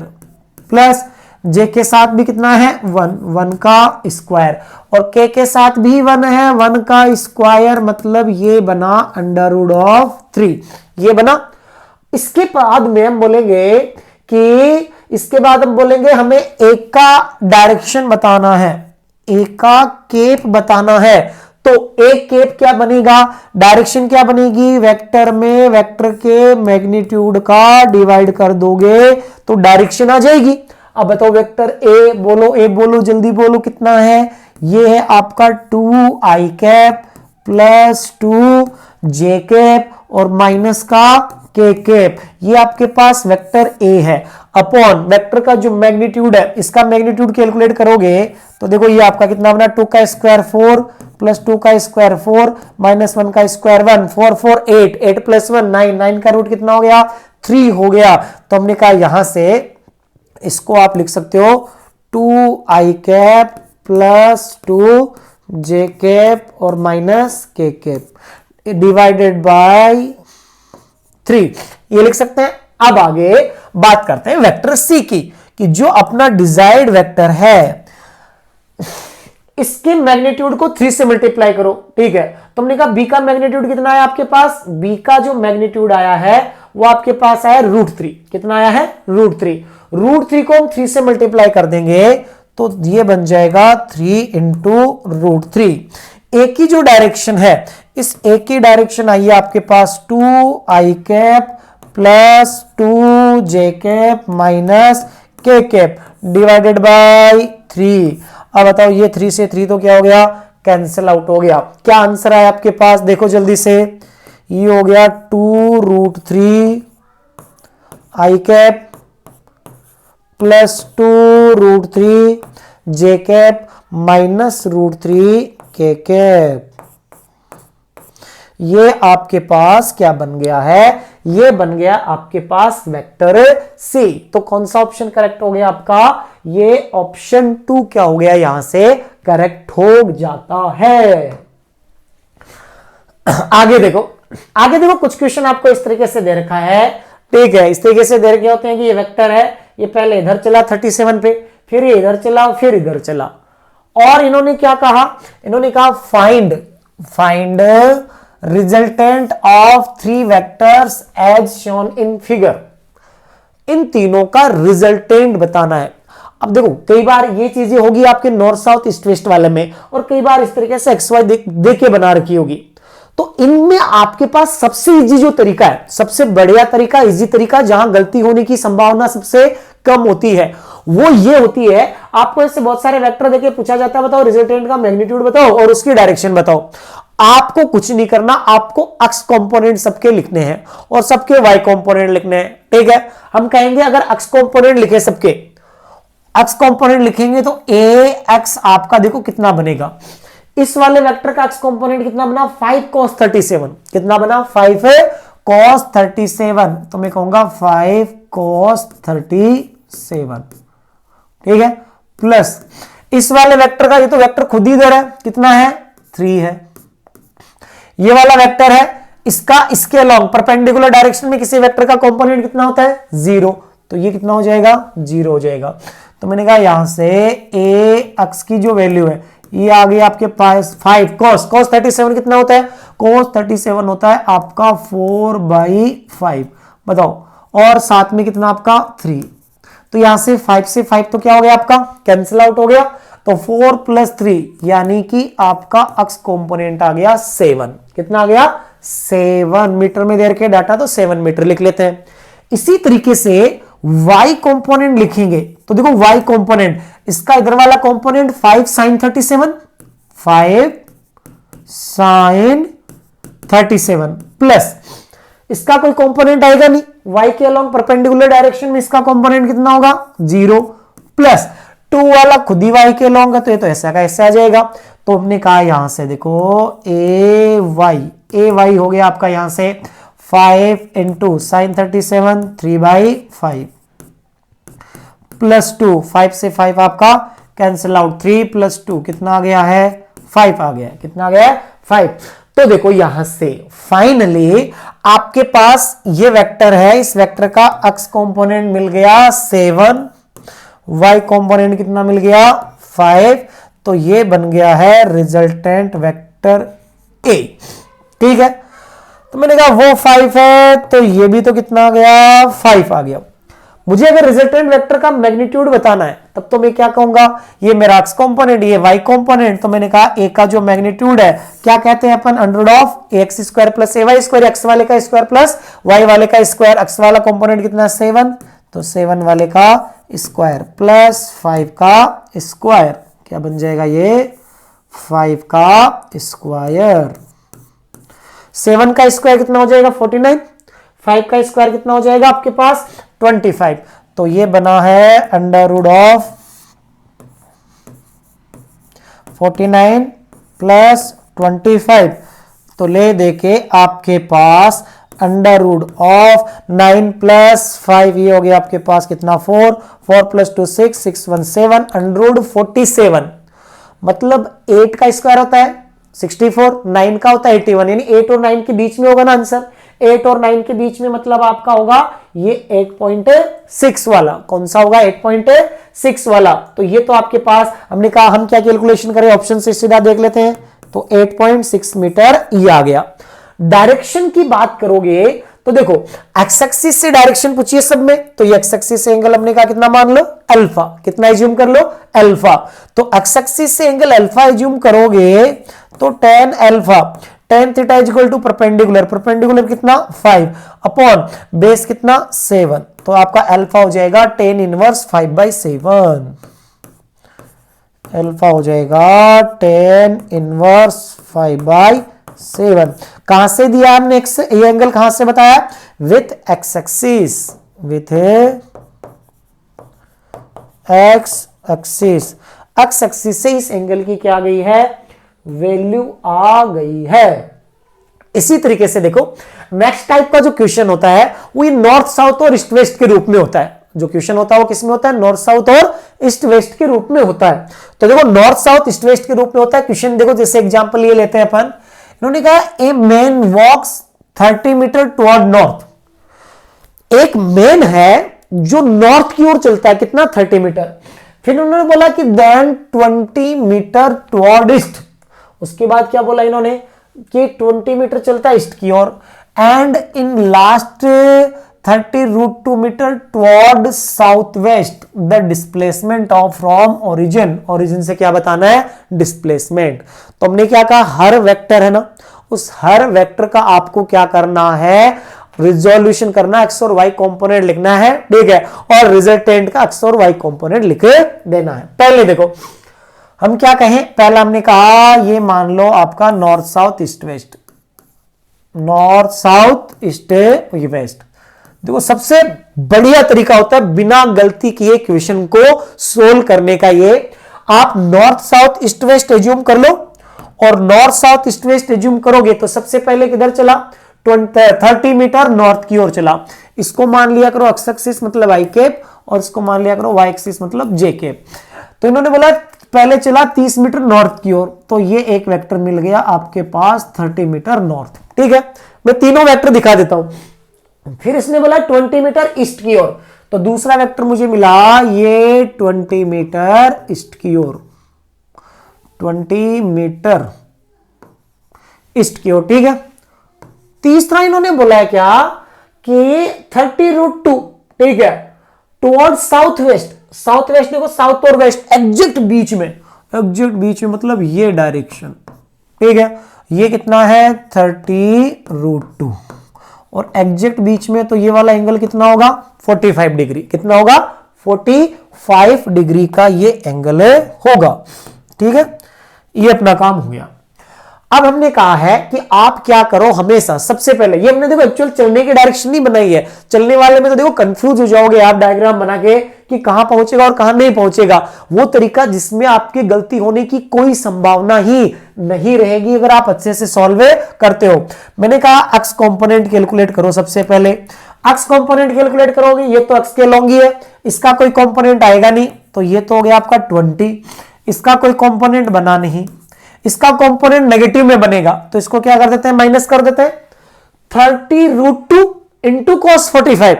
प्लस जे के साथ भी कितना है 1, 1 का स्क्वायर, और के साथ भी 1 है, 1 का स्क्वायर, मतलब ये बना √3, ये बना। इसके बाद में हम बोलेंगे कि इसके बाद हम बोलेंगे हमें एक का डायरेक्शन बताना है, एक का केप बताना है। तो एक केप क्या बनेगा, डायरेक्शन क्या बनेगी, वेक्टर में वेक्टर के मैग्नीट्यूड का डिवाइड कर दोगे तो डायरेक्शन आ जाएगी। अब बताओ वेक्टर ए बोलो, ए बोलो, जल्दी बोलो कितना है, ये है आपका 2i cap plus 2j cap और माइनस का k कैप, ये आपके पास वेक्टर ए है। अपॉन वेक्टर का जो मैग्नीट्यूड है, इसका मैग्नीट्यूड कैलकुलेट करोगे तो देखो ये आपका कितना बना, 2 का स्क्वायर 4 प्लस 2 का स्क्वायर 4 माइनस 1 का स्क्वायर 1, 4 4 8, 8 प्लस 1 9, 9 का रूट कितना हो गया 3 हो गया। तो हमने कहा यहां से इसको आप लिख सकते हो 2i cap plus 2j cap और minus k cap divided by 3, ये लिख सकते हैं। अब आगे बात करते हैं वेक्टर सी की, कि जो अपना डिजायर्ड वेक्टर है इसके मैग्नीट्यूड को 3 से मल्टीप्लाई करो, ठीक है। तो हमने कहा बी का मैग्नीट्यूड कितना है आपके पास, बी का जो मैग्नीट्यूड आया है वो आपके पास आया √3, कितना आया है √3, √3 को हम 3 से मल्टीप्लाई कर देंगे तो ये बन जाएगा 3 × √3। एक ही जो डायरेक्शन है, इस एक की डायरेक्शन आई है आपके पास 2i cap plus 2j cap minus k cap divided by 3। अब बताओ ये 3 से 3 तो क्या हो गया, कैंसिल आउट हो गया। क्या आंसर आया आपके पास, देखो जल्दी से, ये हो गया 2√3 i cap plus 2√3 j cap minus √3 k cap. ये आपके पास क्या बन गया है, ये बन गया आपके पास वेक्टर सी। तो कौन सा ऑप्शन करेक्ट हो गया आपका, ये ऑप्शन 2 क्या हो गया, यहां से करेक्ट हो जाता है। आगे देखो, आगे देखो, कुछ क्वेश्चन आपको इस तरीके से दे रखा है, ठीक है। इस तरीके से दे रखे होते हैं कि ये वेक्टर है, ये पहले इधर चला 37 पे, फिर ये इधर चला, फिर इधर चला, और इन्होंने क्या कहा, इन्होंने कहा find resultant of 3 vectors as shown in figure. इन तीनों का रिजल्टेंट बताना है। अब देखो कई बार ये चीजें होगी आपके नॉर्थ साउथ ईस्ट वेस्ट वाले में, और कई बार इस तरीके से XY दे के बना रखी होगी। तो इनमें आपके पास सबसे इजी जो तरीका है, सबसे बढ़िया तरीका, इजी तरीका, जहां गलती होने की संभावना सबसे कम होती है, वो ये होती है, आपको ऐसे बहुत सारे वेक्टर देके पूछा जाता है बताओ रिजल्टेंट का मैग्नीट्यूड बताओ और उसकी डायरेक्शन बताओ। आपको कुछ नहीं करना, आपको अक्स कंपोनेंट सबके लिखने हैं और सबके वाई कंपोनेंट लिखने हैं, ठीक है। हम कहेंगे अगर अक्स कंपोनेंट लिखे, सबके अक्स कंपोनेंट लिखेंगे तो ए एक्स आपका देखो कितना बनेगा, इस वाले वेक्टर का अक्स कंपोनेंट कितना बना 5 cos 37, कितना बना 5 cos 37, तो मैं कहूंगा 5 cos 37, ठीक है, प्लस इस वाले वेक्टर का, ये तो वेक्टर खुद ही इधर है, कितना है 3 है। ये वाला वेक्टर है, इसका इसके अलोंग परपेंडिकुलर डायरेक्शन में किसी वेक्टर का कंपोनेंट कितना होता है 0, तो ये कितना हो जाएगा 0 हो जाएगा। तो मैंने कहा यहां से ए अक्स की जो वैल्यू है ये आ गई आपके पास 5 cos 37 कितना होता है, cos 37 होता है आपका 4/5, बताओ, और साथ में कितना आपका 3, तो यहां से 5 से 5 तो क्या हो गया आपका कैंसिल आउट हो गया, तो 4 + 3 यानी कि आपका अक्स कंपोनेंट आ गया 7, कितना आ गया 7 मीटर में दे रखे डाटा, तो 7 मीटर लिख लेते हैं। इसी तरीके से y कंपोनेंट लिखेंगे तो देखो y कंपोनेंट, इसका इधर वाला कंपोनेंट 5 sin 37, 5 sin 37 प्लस इसका कोई कंपोनेंट आएगा नहीं, y के अलोंग परपेंडिकुलर डायरेक्शन में इसका कंपोनेंट कितना होगा 0, प्लस 2 वाला खुद ही y के अलोंग है, तो ये तो ऐसा का ऐसा आ जाएगा। तो हमने कहा यहां से देखो ए वाई हो गया आपका यहां से 5 × sin 37 3/5 प्लस 2, 5 से 5 आपका कैंसिल आउट, 3 + 2 कितना आ गया है 5 आ गया, कितना आ गया है 5। तो देखो यहां से फाइनली आपके पास ये वेक्टर है, इस वेक्टर का अक्स कंपोनेंट मिल गया 7, y कंपोनेंट कितना मिल गया 5, तो ये बन गया है रिजल्टेंट वेक्टर a। ठीक है, तो मैंने कहा वो 5 है, तो ये भी तो कितना आ गया 5 आ गया। मुझे अगर रिजल्टेंट वेक्टर का मैग्नीट्यूड बताना है तब तो मैं क्या कहूंगा, ये मेरा x कंपोनेंट, ये y कंपोनेंट, तो मैंने कहा a का जो मैग्नीट्यूड है क्या कहते हैं अपन, under of ax square plus ay square, x वाले का स्क्वायर प्लस y वाले का स्क्वायर। x वाला कंपोनेंट कितना 7, तो 7 वाले का स्क्वायर प्लस 5 का स्क्वायर, क्या बन जाएगा ये 5 का स्क्वायर। 7 का स्क्वायर कितना हो जाएगा 49, 5 का स्क्वायर कितना हो जाएगा आपके पास 25, तो ये बना है अंडर रूट ऑफ 49 प्लस 25, तो ले देके आपके पास अंडर रूट ऑफ 9 प्लस 5, ये हो गया आपके पास कितना 4, 4 प्लस 2 6, 6 1 7, अंडर रूट 47, मतलब 8 का स्क्वायर होता है 64, 9 का होता है 81, यानी 8 और 9 के बीच में होगा ना आंसर। 8 और 9 के बीच में मतलब आपका होगा ये 8.6 वाला, कौन सा होगा 8.6 वाला। तो ये तो आपके पास, हमने कहा हम क्या कैलकुलेशन करें, ऑप्शन से सीधा देख लेते हैं, तो 8.6 मीटर ये आ गया। डायरेक्शन की बात करोगे तो देखो एक्स एक्सिस से डायरेक्शन पूछिए सब में, तो ये एक्स एक्सिस से एंगल हमने कहा कितना मान लो अल्फा, कितना एज्यूम कर लो अल्फा, तो एक्स एक्सिस से एंगल अल्फा एज्यूम करोगे तो tan alpha, tan theta is equal to perpendicular, perpendicular कितना 5 अपॉन बेस कितना 7, तो आपका अल्फा हो जाएगा tan इनवर्स 5/7, अल्फा हो जाएगा tan इनवर्स 5/7। कहां से दिया हमने एक्स, ये एंगल कहां से बताया, with x axis, with x axis, x axis से इस एंगल की क्या आ गई है वैल्यू आ गई है। इसी तरीके से देखो नेक्स्ट टाइप का जो क्वेश्चन होता है वो नॉर्थ साउथ और ईस्ट वेस्ट के रूप में होता है। जो क्वेश्चन होता है वो किसमें होता है, नॉर्थ साउथ और ईस्ट वेस्ट के रूप में होता है। तो देखो नॉर्थ साउथ ईस्ट वेस्ट के रूप में होता है क्वेश्चन। देखो जैसे एग्जांपल ये लेते हैं अपन, इन्होंने कहा a man walks 30 meter toward north. एक मैन है जो नॉर्थ की ओर चलता है, कितना 30 मीटर। फिर उन्होंने बोला कि देन 20 मीटर टुवर्ड ईस्ट। उसके बाद क्या बोला इन्होंने कि 20 मीटर चलता है ईस्ट की ओर, and in last 30√2 metre toward south west the displacement of from origin. Origin से क्या बताना है, डिस्प्लेसमेंट। तो हमने क्या कहा, हर वेक्टर है ना, उस हर वेक्टर का आपको क्या करना है, रिजोल्यूशन करना, एक्स और वाई कंपोनेंट लिखना है, ठीक है, और रिजल्टेंट का एक्स और वाई कंपोनेंट लिख देना है। पहले देखो हम क्या कहें, पहला हमने कहा ये मान लो आपका north south east west, north south east west. देखो सबसे बढ़िया तरीका होता है बिना गलती किए क्वेश्चन को सोल्व करने का, ये आप north south east west assume कर लो, और north south east west assume करोगे तो सबसे पहले किधर चला, 30 मीटर नॉर्थ की ओर चला। इसको मान लिया करो एक्स एक्सिस मतलब आई कैप, और इसको मान लिया करो वाई एक्सिस मतलब जे कैप। तो इन्होंने बोला पहले चला 30 मीटर नॉर्थ की ओर, तो ये एक वेक्टर मिल गया आपके पास 30 मीटर नॉर्थ, ठीक है। मैं तीनों वेक्टर दिखा देता हूं। फिर इसने बोला 20 मीटर ईस्ट की ओर, तो दूसरा वेक्टर मुझे मिला ये 20 मीटर ईस्ट की ओर, 20 मीटर ईस्ट की ओर, ठीक है। तीसरा इन्होंने बोला है क्या कि 30√2, ठीक है, toward south waste. South west देखो साउथ और वेस्ट एग्जैक्ट बीच में, एग्जैक्ट बीच में मतलब ये डायरेक्शन, ठीक है। ये कितना है 30√2, और एग्जैक्ट बीच में तो ये वाला एंगल कितना होगा 45 डिग्री, कितना होगा 45 डिग्री का ये एंगल होगा, ठीक है। ये अपना काम हो गया। अब हमने कहा है कि आप क्या करो, हमेशा सबसे पहले ये हमने देखो एक्चुअल चलने की डायरेक्शन नहीं बनाई है, चलने वाले में तो देखो कंफ्यूज हो जाओगे आप डायग्राम बना के कि कहां पहुंचेगा और कहां नहीं पहुंचेगा। वो तरीका जिसमें आपकी गलती होने की कोई संभावना ही नहीं रहेगी अगर आप अच्छे से सॉल्व करते हो। मैंने कहा एक्स कंपोनेंट कैलकुलेट करो सबसे पहले। एक्स कंपोनेंट कैलकुलेट करोगे, ये तो एक्स के लॉन्ग ही है, इसका कोई कंपोनेंट आएगा नहीं, तो ये तो हो गया आपका 20, इसका कोई कंपोनेंट बना नहीं, इसका कंपोनेंट नेगेटिव में बनेगा, तो इसको क्या कर देते हैं माइनस कर देते हैं। 30√2 इंटू cos 45,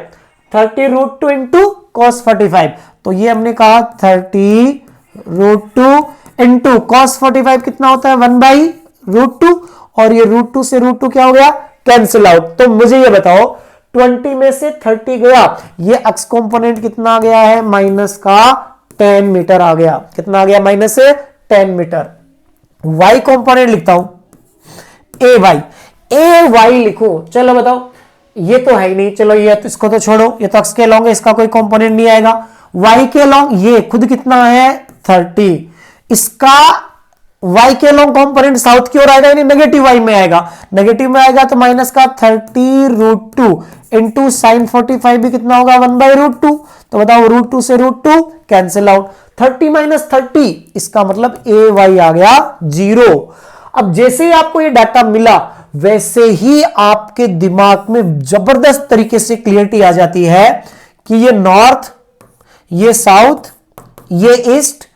30√2 इंटू cos 45, तो ये हमने कहा 30√2 इंटू कॉस 45 कितना होता है 1/√2, और ये √2 से √2 क्या हो गया कैंसिल आउट। तो मुझे ये बताओ 20 में से 30 गया, ये एक्स कंपोनेंट कितना आ गया है माइनस का 10 मीटर आ गया। कितना आ गया माइनस से 10 मीटर। वाई कंपोनेंट लिखता हूं ए वाई लिखो। चलो बताओ, ये तो है ही नहीं, चलो ये तो इसको तो छोड़ो, ये तो एक्स के लॉन्ग है, इसका कोई कंपोनेंट नहीं आएगा। वाई के लॉन्ग ये खुद कितना है 30, इसका y के लॉन्ग कंपोनेंट साउथ की ओर आएगा, यानी नेगेटिव y में आएगा। नेगेटिव में आएगा तो माइनस का 30√2 इंटू साइन 45 भी कितना होगा 1/√2। तो बताओ √2 से √2 कैंसिल आउट, 30 माइनस 30, इसका मतलब ए वाई आ गया 0। अब जैसे ही आपको ये डाटा मिला वैसे ही आपके दिमाग में जबरदस्त तरीके से क्लियरिटी आ जाती है कि ये नॉर्थ, ये साउथ, ये ईस्ट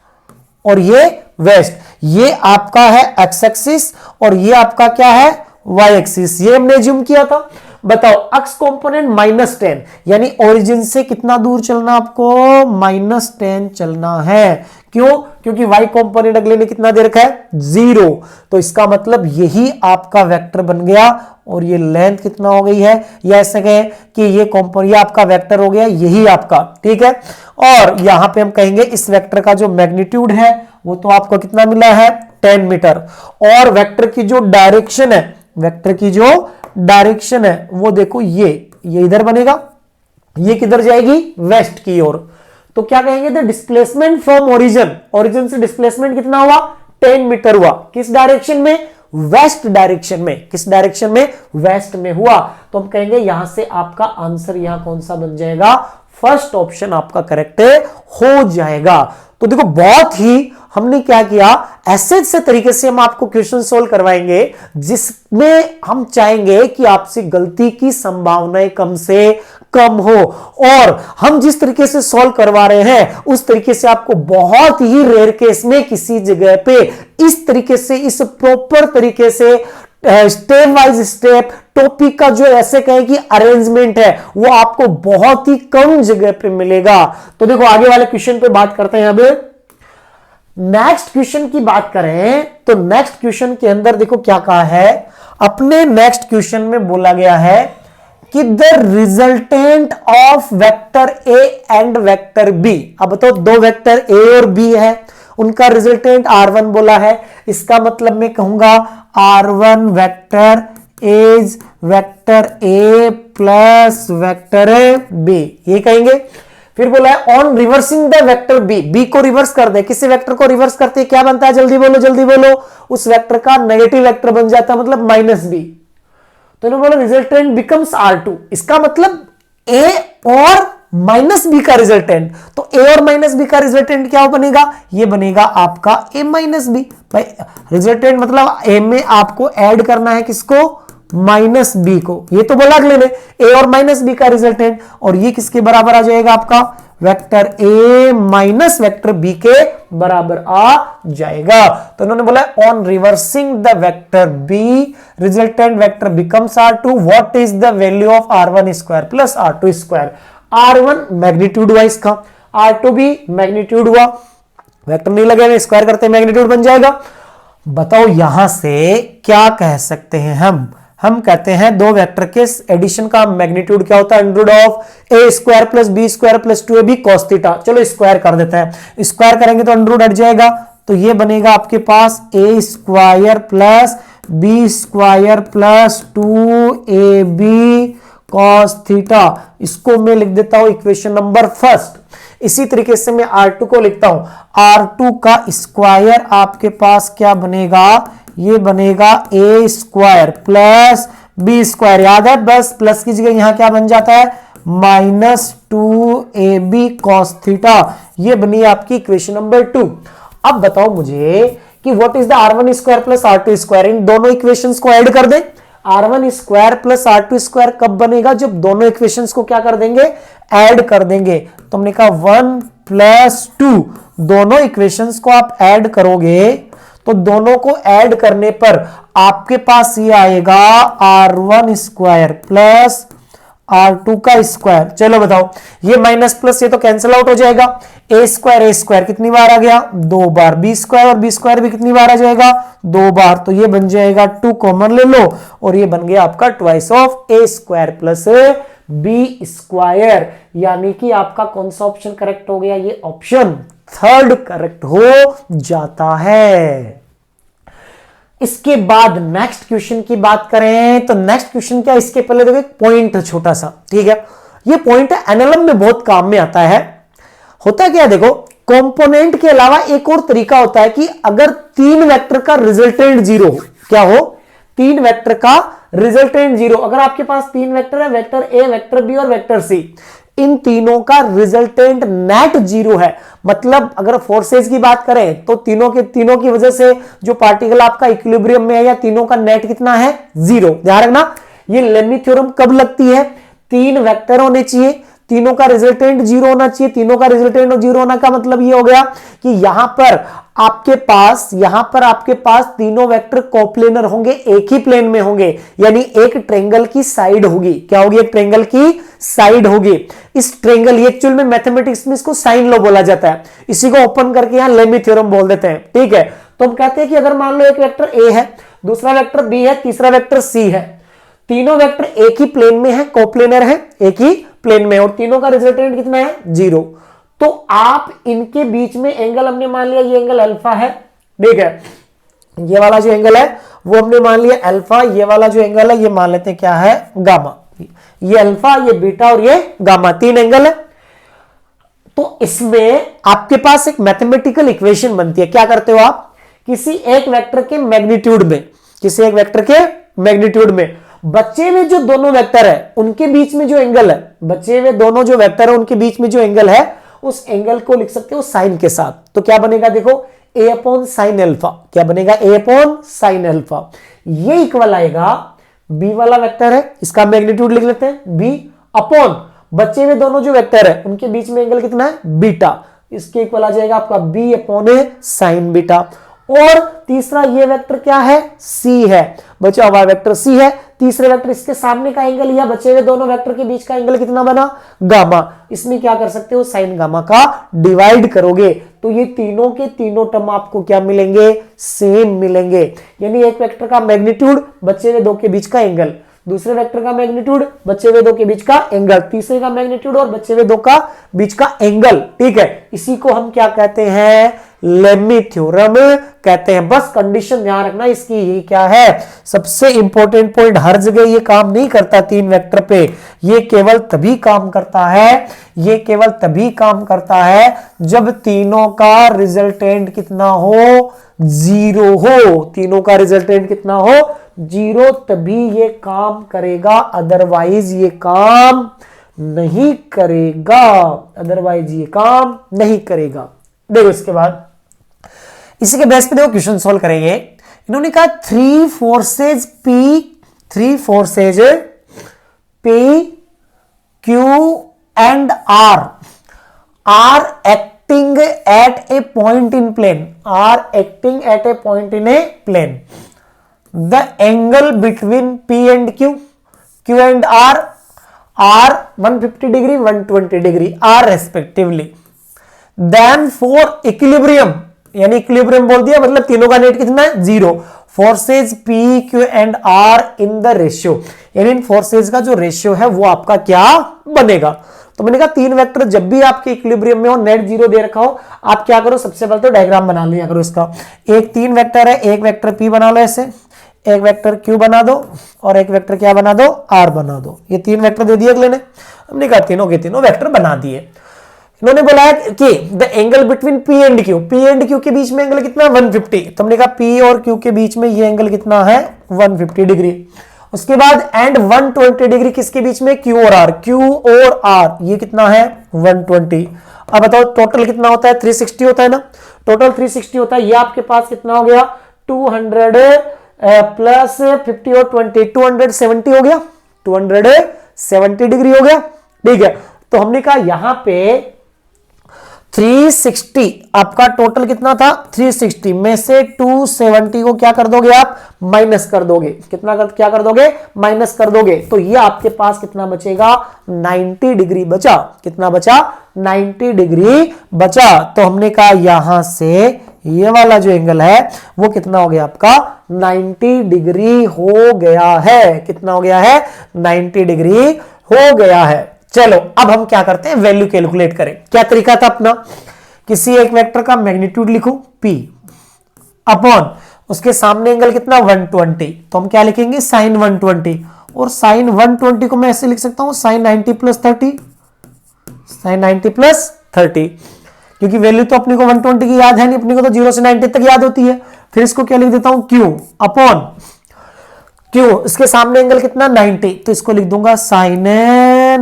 और ये वेस्ट, ये आपका है एक्स एक्सिस और ये आपका क्या है वाई एक्सिस। ये हमने ज्यूम किया था। बताओ एक्स कंपोनेंट -10, यानी ओरिजिन से कितना दूर चलना आपको -10 चलना है। क्यों? क्योंकि y कंपोनेंट अगले ने कितना दे रखा है 0, तो इसका मतलब यही आपका वेक्टर बन गया। और ये लेंथ कितना हो गई है, या ऐसे कहें कि ये कंपोनेंट ये आपका वेक्टर हो गया, यही आपका, ठीक है। और यहां पे हम कहेंगे इस वेक्टर का जो मैग्नीट्यूड है वो तो आपको कितना मिला है 10 मीटर, और वेक्टर की जो डायरेक्शन है, वेक्टर की जो डायरेक्शन है वो देखो ये इधर बनेगा, ये किधर जाएगी वेस्ट की ओर। तो क्या कहेंगे द डिस्प्लेसमेंट फ्रॉम ओरिजिन से डिस्प्लेसमेंट कितना हुआ 10 मीटर हुआ। किस डायरेक्शन में? वेस्ट डायरेक्शन में। किस डायरेक्शन में? वेस्ट में हुआ। तो हम कहेंगे यहां से आपका आंसर यहां कौन सा बन जाएगा, फर्स्ट ऑप्शन आपका करेक्ट हो जाएगा। तो देखो बहुत ही हमने क्या किया, ऐसे तरीके से हम आपको क्वेश्चन सोल्व करवाएंगे जिसमें हम चाहेंगे कि आपसे गलती की संभावनाएं कम से कम हो, और हम जिस तरीके से सॉल्व करवा रहे हैं उस तरीके से आपको बहुत ही रेयर केस में किसी जगह पे इस तरीके से, इस प्रॉपर तरीके से स्टेप बाय स्टेप टॉपिक का जो ऐसे कहें कि अरेंजमेंट है वो आपको बहुत ही कम जगह पे मिलेगा। तो देखो आगे वाले क्वेश्चन पे बात करते हैं। अब नेक्स्ट क्वेश्चन की बात करें तो नेक्स्ट क्वेश्चन के अंदर देखो क्या कहा है। अपने नेक्स्ट क्वेश्चन में बोला गया है कि the resultant of vector A and vector B. अब तो दो वेक्टर ए और बी है, उनका रिजल्टेंट R1 बोला है। इसका मतलब मैं कहूंगा R1 vector is vector A plus vector B, ये कहेंगे। फिर बोला है on reversing the vector B, B को रिवर्स कर दे। किसी वेक्टर को रिवर्स करते क्या बनता है, जल्दी बोलो जल्दी बोलो, उस वेक्टर का नेगेटिव वेक्टर बन जाता है, मतलब -b। तो इन्होंने बोला रिजल्टेंट बिकम्स R2। इसका मतलब a और -b का रिजल्टेंट, तो a और -b का रिजल्टेंट क्या बनेगा, ये बनेगा आपका a -b। भाई रिजल्टेंट मतलब a में आपको ऐड करना है किसको, -b को। ये तो बोला अगले ने a और -b का रिजल्टेंट, और ये किसके बराबर आ जाएगा आपका vector a minus vector b के बराबर आ जाएगा। तो उन्होंने बोला on reversing the vector b resultant vector becomes R2, what is the value of R1 square plus R2 square. R1 magnitude हुआ इसका, R2 भी मैग्नीट्यूड हुआ, वेक्टर नहीं लगेगा स्क्वायर करते मैग्नीट्यूड बन जाएगा। बताओ यहां से क्या कह सकते हैं हम कहते हैं दो वेक्टर के एडिशन का मैग्नीट्यूड क्या होता है, under of A square plus B square plus 2ab cos theta. चलो स्क्वायर कर देते हैं, स्क्वायर करेंगे तो अंडर हट जाएगा, तो ये बनेगा आपके पास A square plus B square plus 2ab cos theta. इसको मैं लिख देता हूं इक्वेशन नंबर फर्स्ट। इसी तरीके से मैं R2 को लिखता हूं, R2 का स्क्वायर आपके पास क्या बनेगा, ये बनेगा ए स्क्वायर प्लस बी स्क्वायर। याद है, बस प्लस की जगह यहां क्या बन जाता है -2ab cos थीटा। ये बनी आपकी इक्वेशन नंबर 2। अब बताओ मुझे कि what is the R1 square plus R2 square. इन दोनों इक्वेशंस को ऐड कर दें। R1 square plus R2 square कब बनेगा, जब दोनों इक्वेशंस को क्या कर देंगे, ऐड कर देंगे। तो हमने कहा 1 + 2, दोनों इक्वेशंस को आप ऐड करोगे तो दोनों को ऐड करने पर आपके पास ये आएगा R1 स्क्वायर प्लस R2 का स्क्वायर। चलो बताओ, ये माइनस प्लस ये तो कैंसिल आउट हो जाएगा। ए स्क्वायर कितनी बार आ गया? 2 बार। बी स्क्वायर और बी स्क्वायर भी कितनी बार आ जाएगा? 2 बार। तो ये बन जाएगा 2 कॉमन ले लो और ये बन गया आपका twice of A square plus B square. यानी कि आपका कौन सा ऑप्शन करेक्ट हो गया? ये ऑप्शन थर्ड करेक्ट हो जाता है। इसके बाद नेक्स्ट क्वेश्चन की बात करें तो नेक्स्ट क्वेश्चन क्या, इसके पहले देखो एक पॉइंट छोटा सा, ठीक है। ये पॉइंट एनएलएम में बहुत काम में आता है। होता क्या है देखो, कंपोनेंट के अलावा एक और तरीका होता है कि अगर 3 वेक्टर का रिजल्टेंट 0 हो, क्या हो? 3 वेक्टर का रिजल्टेंट 0। अगर आपके पास 3 वेक्टर है, वेक्टर ए, वेक्टर बी और वेक्टर सी, इन तीनों का रिजल्टेंट नेट 0 है। मतलब अगर फोर्सेज की बात करें तो तीनों की वजह से जो पार्टिकल आपका इक्विलिब्रियम में है या तीनों का नेट कितना है? 0। ध्यान रखना, ये लेमी थ्योरम कब लगती है? 3 वेक्टर होने चाहिए, तीनों का रिजल्टेंट 0 होना चाहिए। तीनों का रिजल्टेंट 0 होना का मतलब ये हो गया कि यहां पर आपके पास तीनों वेक्टर कोप्लेनर होंगे, एक ही प्लेन में होंगे, यानी एक ट्रायंगल की साइड होगी। क्या होगी? एक ट्रायंगल की साइड होगी। इस ट्रायंगल, ये एक्चुअल में मैथमेटिक्स में इसको साइन लॉ बोला जाता है, इसी को ओपन करके यहां लेमी थ्योरम बोल देते हैं, ठीक है। तो हम कहते हैं कि अगर मान लो एक वेक्टर ए है, दूसरा वेक्टर बी है, तीसरा वेक्टर सी है, तीनों वेक्टर एक ही प्लेन में है, कोप्लेनर है, एक ही प्लेन में, और तीनों का रिजल्टेंट कितना है? 0। तो आप इनके बीच में एंगल हमने मान लिया ये एंगल अल्फा है, ठीक है। ये वाला जो एंगल है वो हमने मान लिया अल्फा, ये वाला जो एंगल है ये मान लेते हैं क्या है? गामा। ये अल्फा, ये बीटा और ये गामा, 3 एंगल है। तो इसमें आपके पास एक मैथमेटिकल इक्वेशन बनती है। क्या करते हो आप? किसी एक वेक्टर के मैग्नीट्यूड में बचे हुए जो दोनों वेक्टर है उनके बीच में जो एंगल है, बचे हुए दोनों जो वेक्टर है उनके बीच में जो एंगल है, उस एंगल को लिख सकते हो साइन के साथ। तो क्या बनेगा? देखो, a अपॉन साइन अल्फा। क्या बनेगा? a upon sine alpha. ये इक्वल आएगा, b वाला वेक्टर है इसका मैग्नीट्यूड लिख लेते हैं b अपॉन बचे हुए दोनों जो वेक्टर है उनके बीच में एंगल कितना है? बीटा। इसके इक्वल आ जाएगा आपका b अपॉन साइन बीटा। और तीसरा ये वेक्टर क्या है? c है, बचा हुआ वेक्टर c है। तीसरे वेक्टर इसके सामने का एंगल या बचे हुए दोनों वेक्टर के बीच का एंगल कितना बना? गामा। इसमें क्या कर सकते हो? साइन गामा का डिवाइड करोगे तो ये तीनों के तीनों टर्म आपको क्या मिलेंगे? सेम मिलेंगे। यानी एक वेक्टर का मैग्नीट्यूड, बचे हुए दो के बीच का एंगल, दूसरे वेक्टर का मैग्नीट्यूड, बचे हुए दो के बीच का एंगल, तीसरे का मैग्नीट्यूड और बचे हुए दो का बीच का एंगल, ठीक है। इसी को हम क्या कहते हैं? लेमी थ्योरम कहते हैं। बस कंडीशन ध्यान रखना इसकी, ये क्या है? सबसे इंपॉर्टेंट पॉइंट, हर जगह ये काम नहीं करता 3 वेक्टर पे, ये केवल तभी काम करता है जब तीनों का रिजल्टेंट कितना हो? 0 हो। तीनों का रिजल्टेंट कितना हो? 0, तभी ये काम करेगा, अदरवाइज ये काम नहीं करेगा। देखो इसके बाद इसी के बेस पे देखो क्वेश्चन सॉल्व करेंगे। इन्होंने कहा 3 forces P, Q and R acting at a point in plane. The angle between P and Q and R 150 degree, 120 degree are respectively. Then for equilibrium, यानी इक्विलिब्रियम बोल दिया मतलब तीनों का नेट कितना है? 0. Forces P, Q and R in the ratio, यानी इन forces का जो रेशियो है वो आपका क्या बनेगा? तो मैंने कहा 3 वेक्टर जब भी आपके इक्विलिब्रियम में हो, नेट 0 दे रखा हो, आप क्या करो? सबसे पहले तो डायग्राम बना लिया करो इसका। एक 3 वेक्टर है, एक वेक्टर P बना लो ऐसे, एक वेक्टर Q बना दो और एक वेक्टर क्या बना दो? R बना दो। ये 3 वेक्टर दे दिए अगले ने, हमने कहा तीनों के तीनों वेक्टर बना दिए। इन्होंने बोला कि the angle between P and Q के बीच में एंगल कितना है? 150। तो हमने कहा P और Q के बीच में ये एंगल कितना है? 150 डिग्री। उसके बाद एंड 120 डिग्री किसके बीच में? Q और R, ये कितना है? 120। अब बताओ टोटल कितना होता है? 360 होता है ना, टोटल 360 होता है। ये आपके पास कितना हो गया? 200 प्लस 50 और 20, 270 हो गया, 270 डिग्री हो गया, ठीक है। तो हमने कहा यहां पे 360 आपका टोटल कितना था 360 में से 270 को क्या कर दोगे आप माइनस कर दोगे, क्या कर दोगे माइनस कर दोगे, तो ये आपके पास कितना बचेगा 90 डिग्री बचा। कितना बचा 90 डिग्री बचा। तो हमने कहा यहां से ये वाला जो एंगल है वो कितना हो गया आपका 90 डिग्री हो गया है। कितना हो गया है 90 डिग्री हो गया है। चलो अब हम क्या करते हैं वैल्यू कैलकुलेट करें। क्या तरीका था अपना, किसी एक वेक्टर का मैग्नीट्यूड लिखो P अपॉन उसके सामने एंगल कितना 120, तो हम क्या लिखेंगे साइन 120, और साइन 120 को मैं ऐसे लिख सकता हूं साइन 90 प्लस 30, साइन 90 प्लस 30, क्योंकि वैल्यू तो अपने को 120 की याद है नहीं, अपने को तो 0 से 90 तक याद होती है। फिर इसको क्या लिख देता हूं Q अपॉन क्यों, इसके सामने एंगल कितना 90, तो इसको लिख दूंगा sine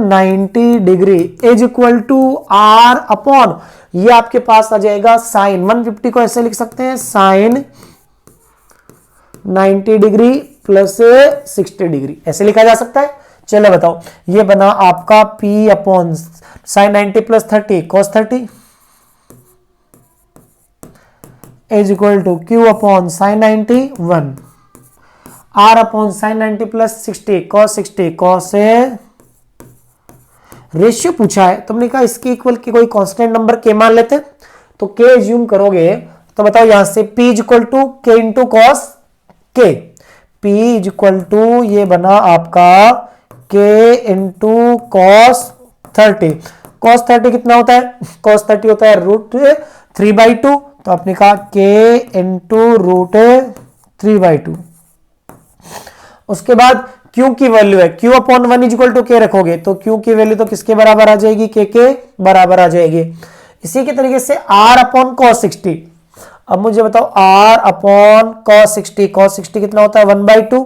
90 degree is equal to R upon ये आपके पास आ जाएगा साइन 150 को ऐसे लिख सकते हैं साइन 90 डिग्री प्लस 60 डिग्री, ऐसे लिखा जा सकता है। चलो बताओ, ये बना आपका P upon sine 90 plus 30 cos 30 is equal to Q upon sine 90 1 R upon sine 90 plus 60 cos ratio पूछा है, तुमने कहा इसके इक्वल के कोई कांस्टेंट नंबर के मान लेते, तो के एज्यूम करोगे तो बताओ यहां से P इज इक्वल टू के इंटू कॉस के, P इज इक्वल टू ये बना आपका के इंटू कॉस 30। कॉस 30 कितना होता है, कॉस 30 होता है √3/2, तो आपने कहा के इंटू √3/2। उसके बाद Q की वैल्यू है Q upon 1 is equal to के रखोगे तो Q की वैल्यू तो किसके बराबर आ जाएगी के बराबर आ जाएगी। इसी के तरीके से R अपॉन cos 60, अब मुझे बताओ R अपॉन cos 60 कितना होता है 1/2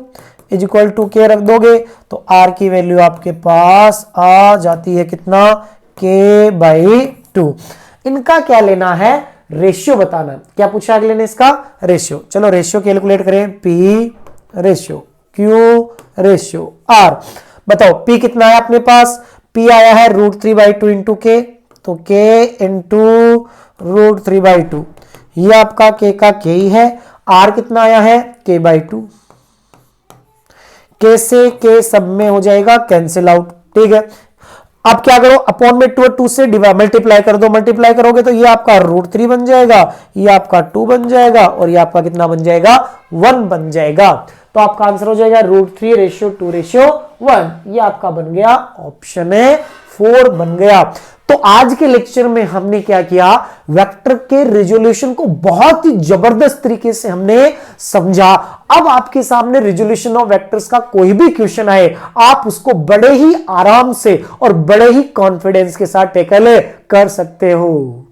इज इक्वल टू के रख दोगे तो R की वैल्यू आपके पास आ जाती है कितना k/2। इनका क्या लेना है रेशियो बताना, क्या पूछा अगले ने इसका रेशियो। चलो रेशियो कैलकुलेट करें, P ratio Q ratio R। बताओ P कितना है अपने पास, P आया है √3/2 इंटू के, तो K इंटू √3/2, ये आपका K का K ही है। R कितना आया है k/2, K से K सब में हो जाएगा कैंसिल आउट, ठीक है। अब क्या करो अपॉन में 2 और 2 से मल्टीप्लाई कर दो, मल्टीप्लाई करोगे तो ये आपका √3 बन जाएगा, ये आपका 2 बन जाएगा और ये आपका कितना बन जाएगा 1 बन जाएगा। तो आपका आंसर हो जाएगा √3:2:1, ये आपका बन गया ऑप्शन है 4 बन गया। तो आज के लेक्चर में हमने क्या किया, वेक्टर के रिजोल्यूशन को बहुत ही जबरदस्त तरीके से हमने समझा। अब आपके सामने रिजोल्यूशन ऑफ वेक्टर्स का कोई भी क्वेश्चन आए, आप उसको बड़े ही आराम से और बड़े ही कॉन्फिडेंस के साथ टैकल कर सकते हो।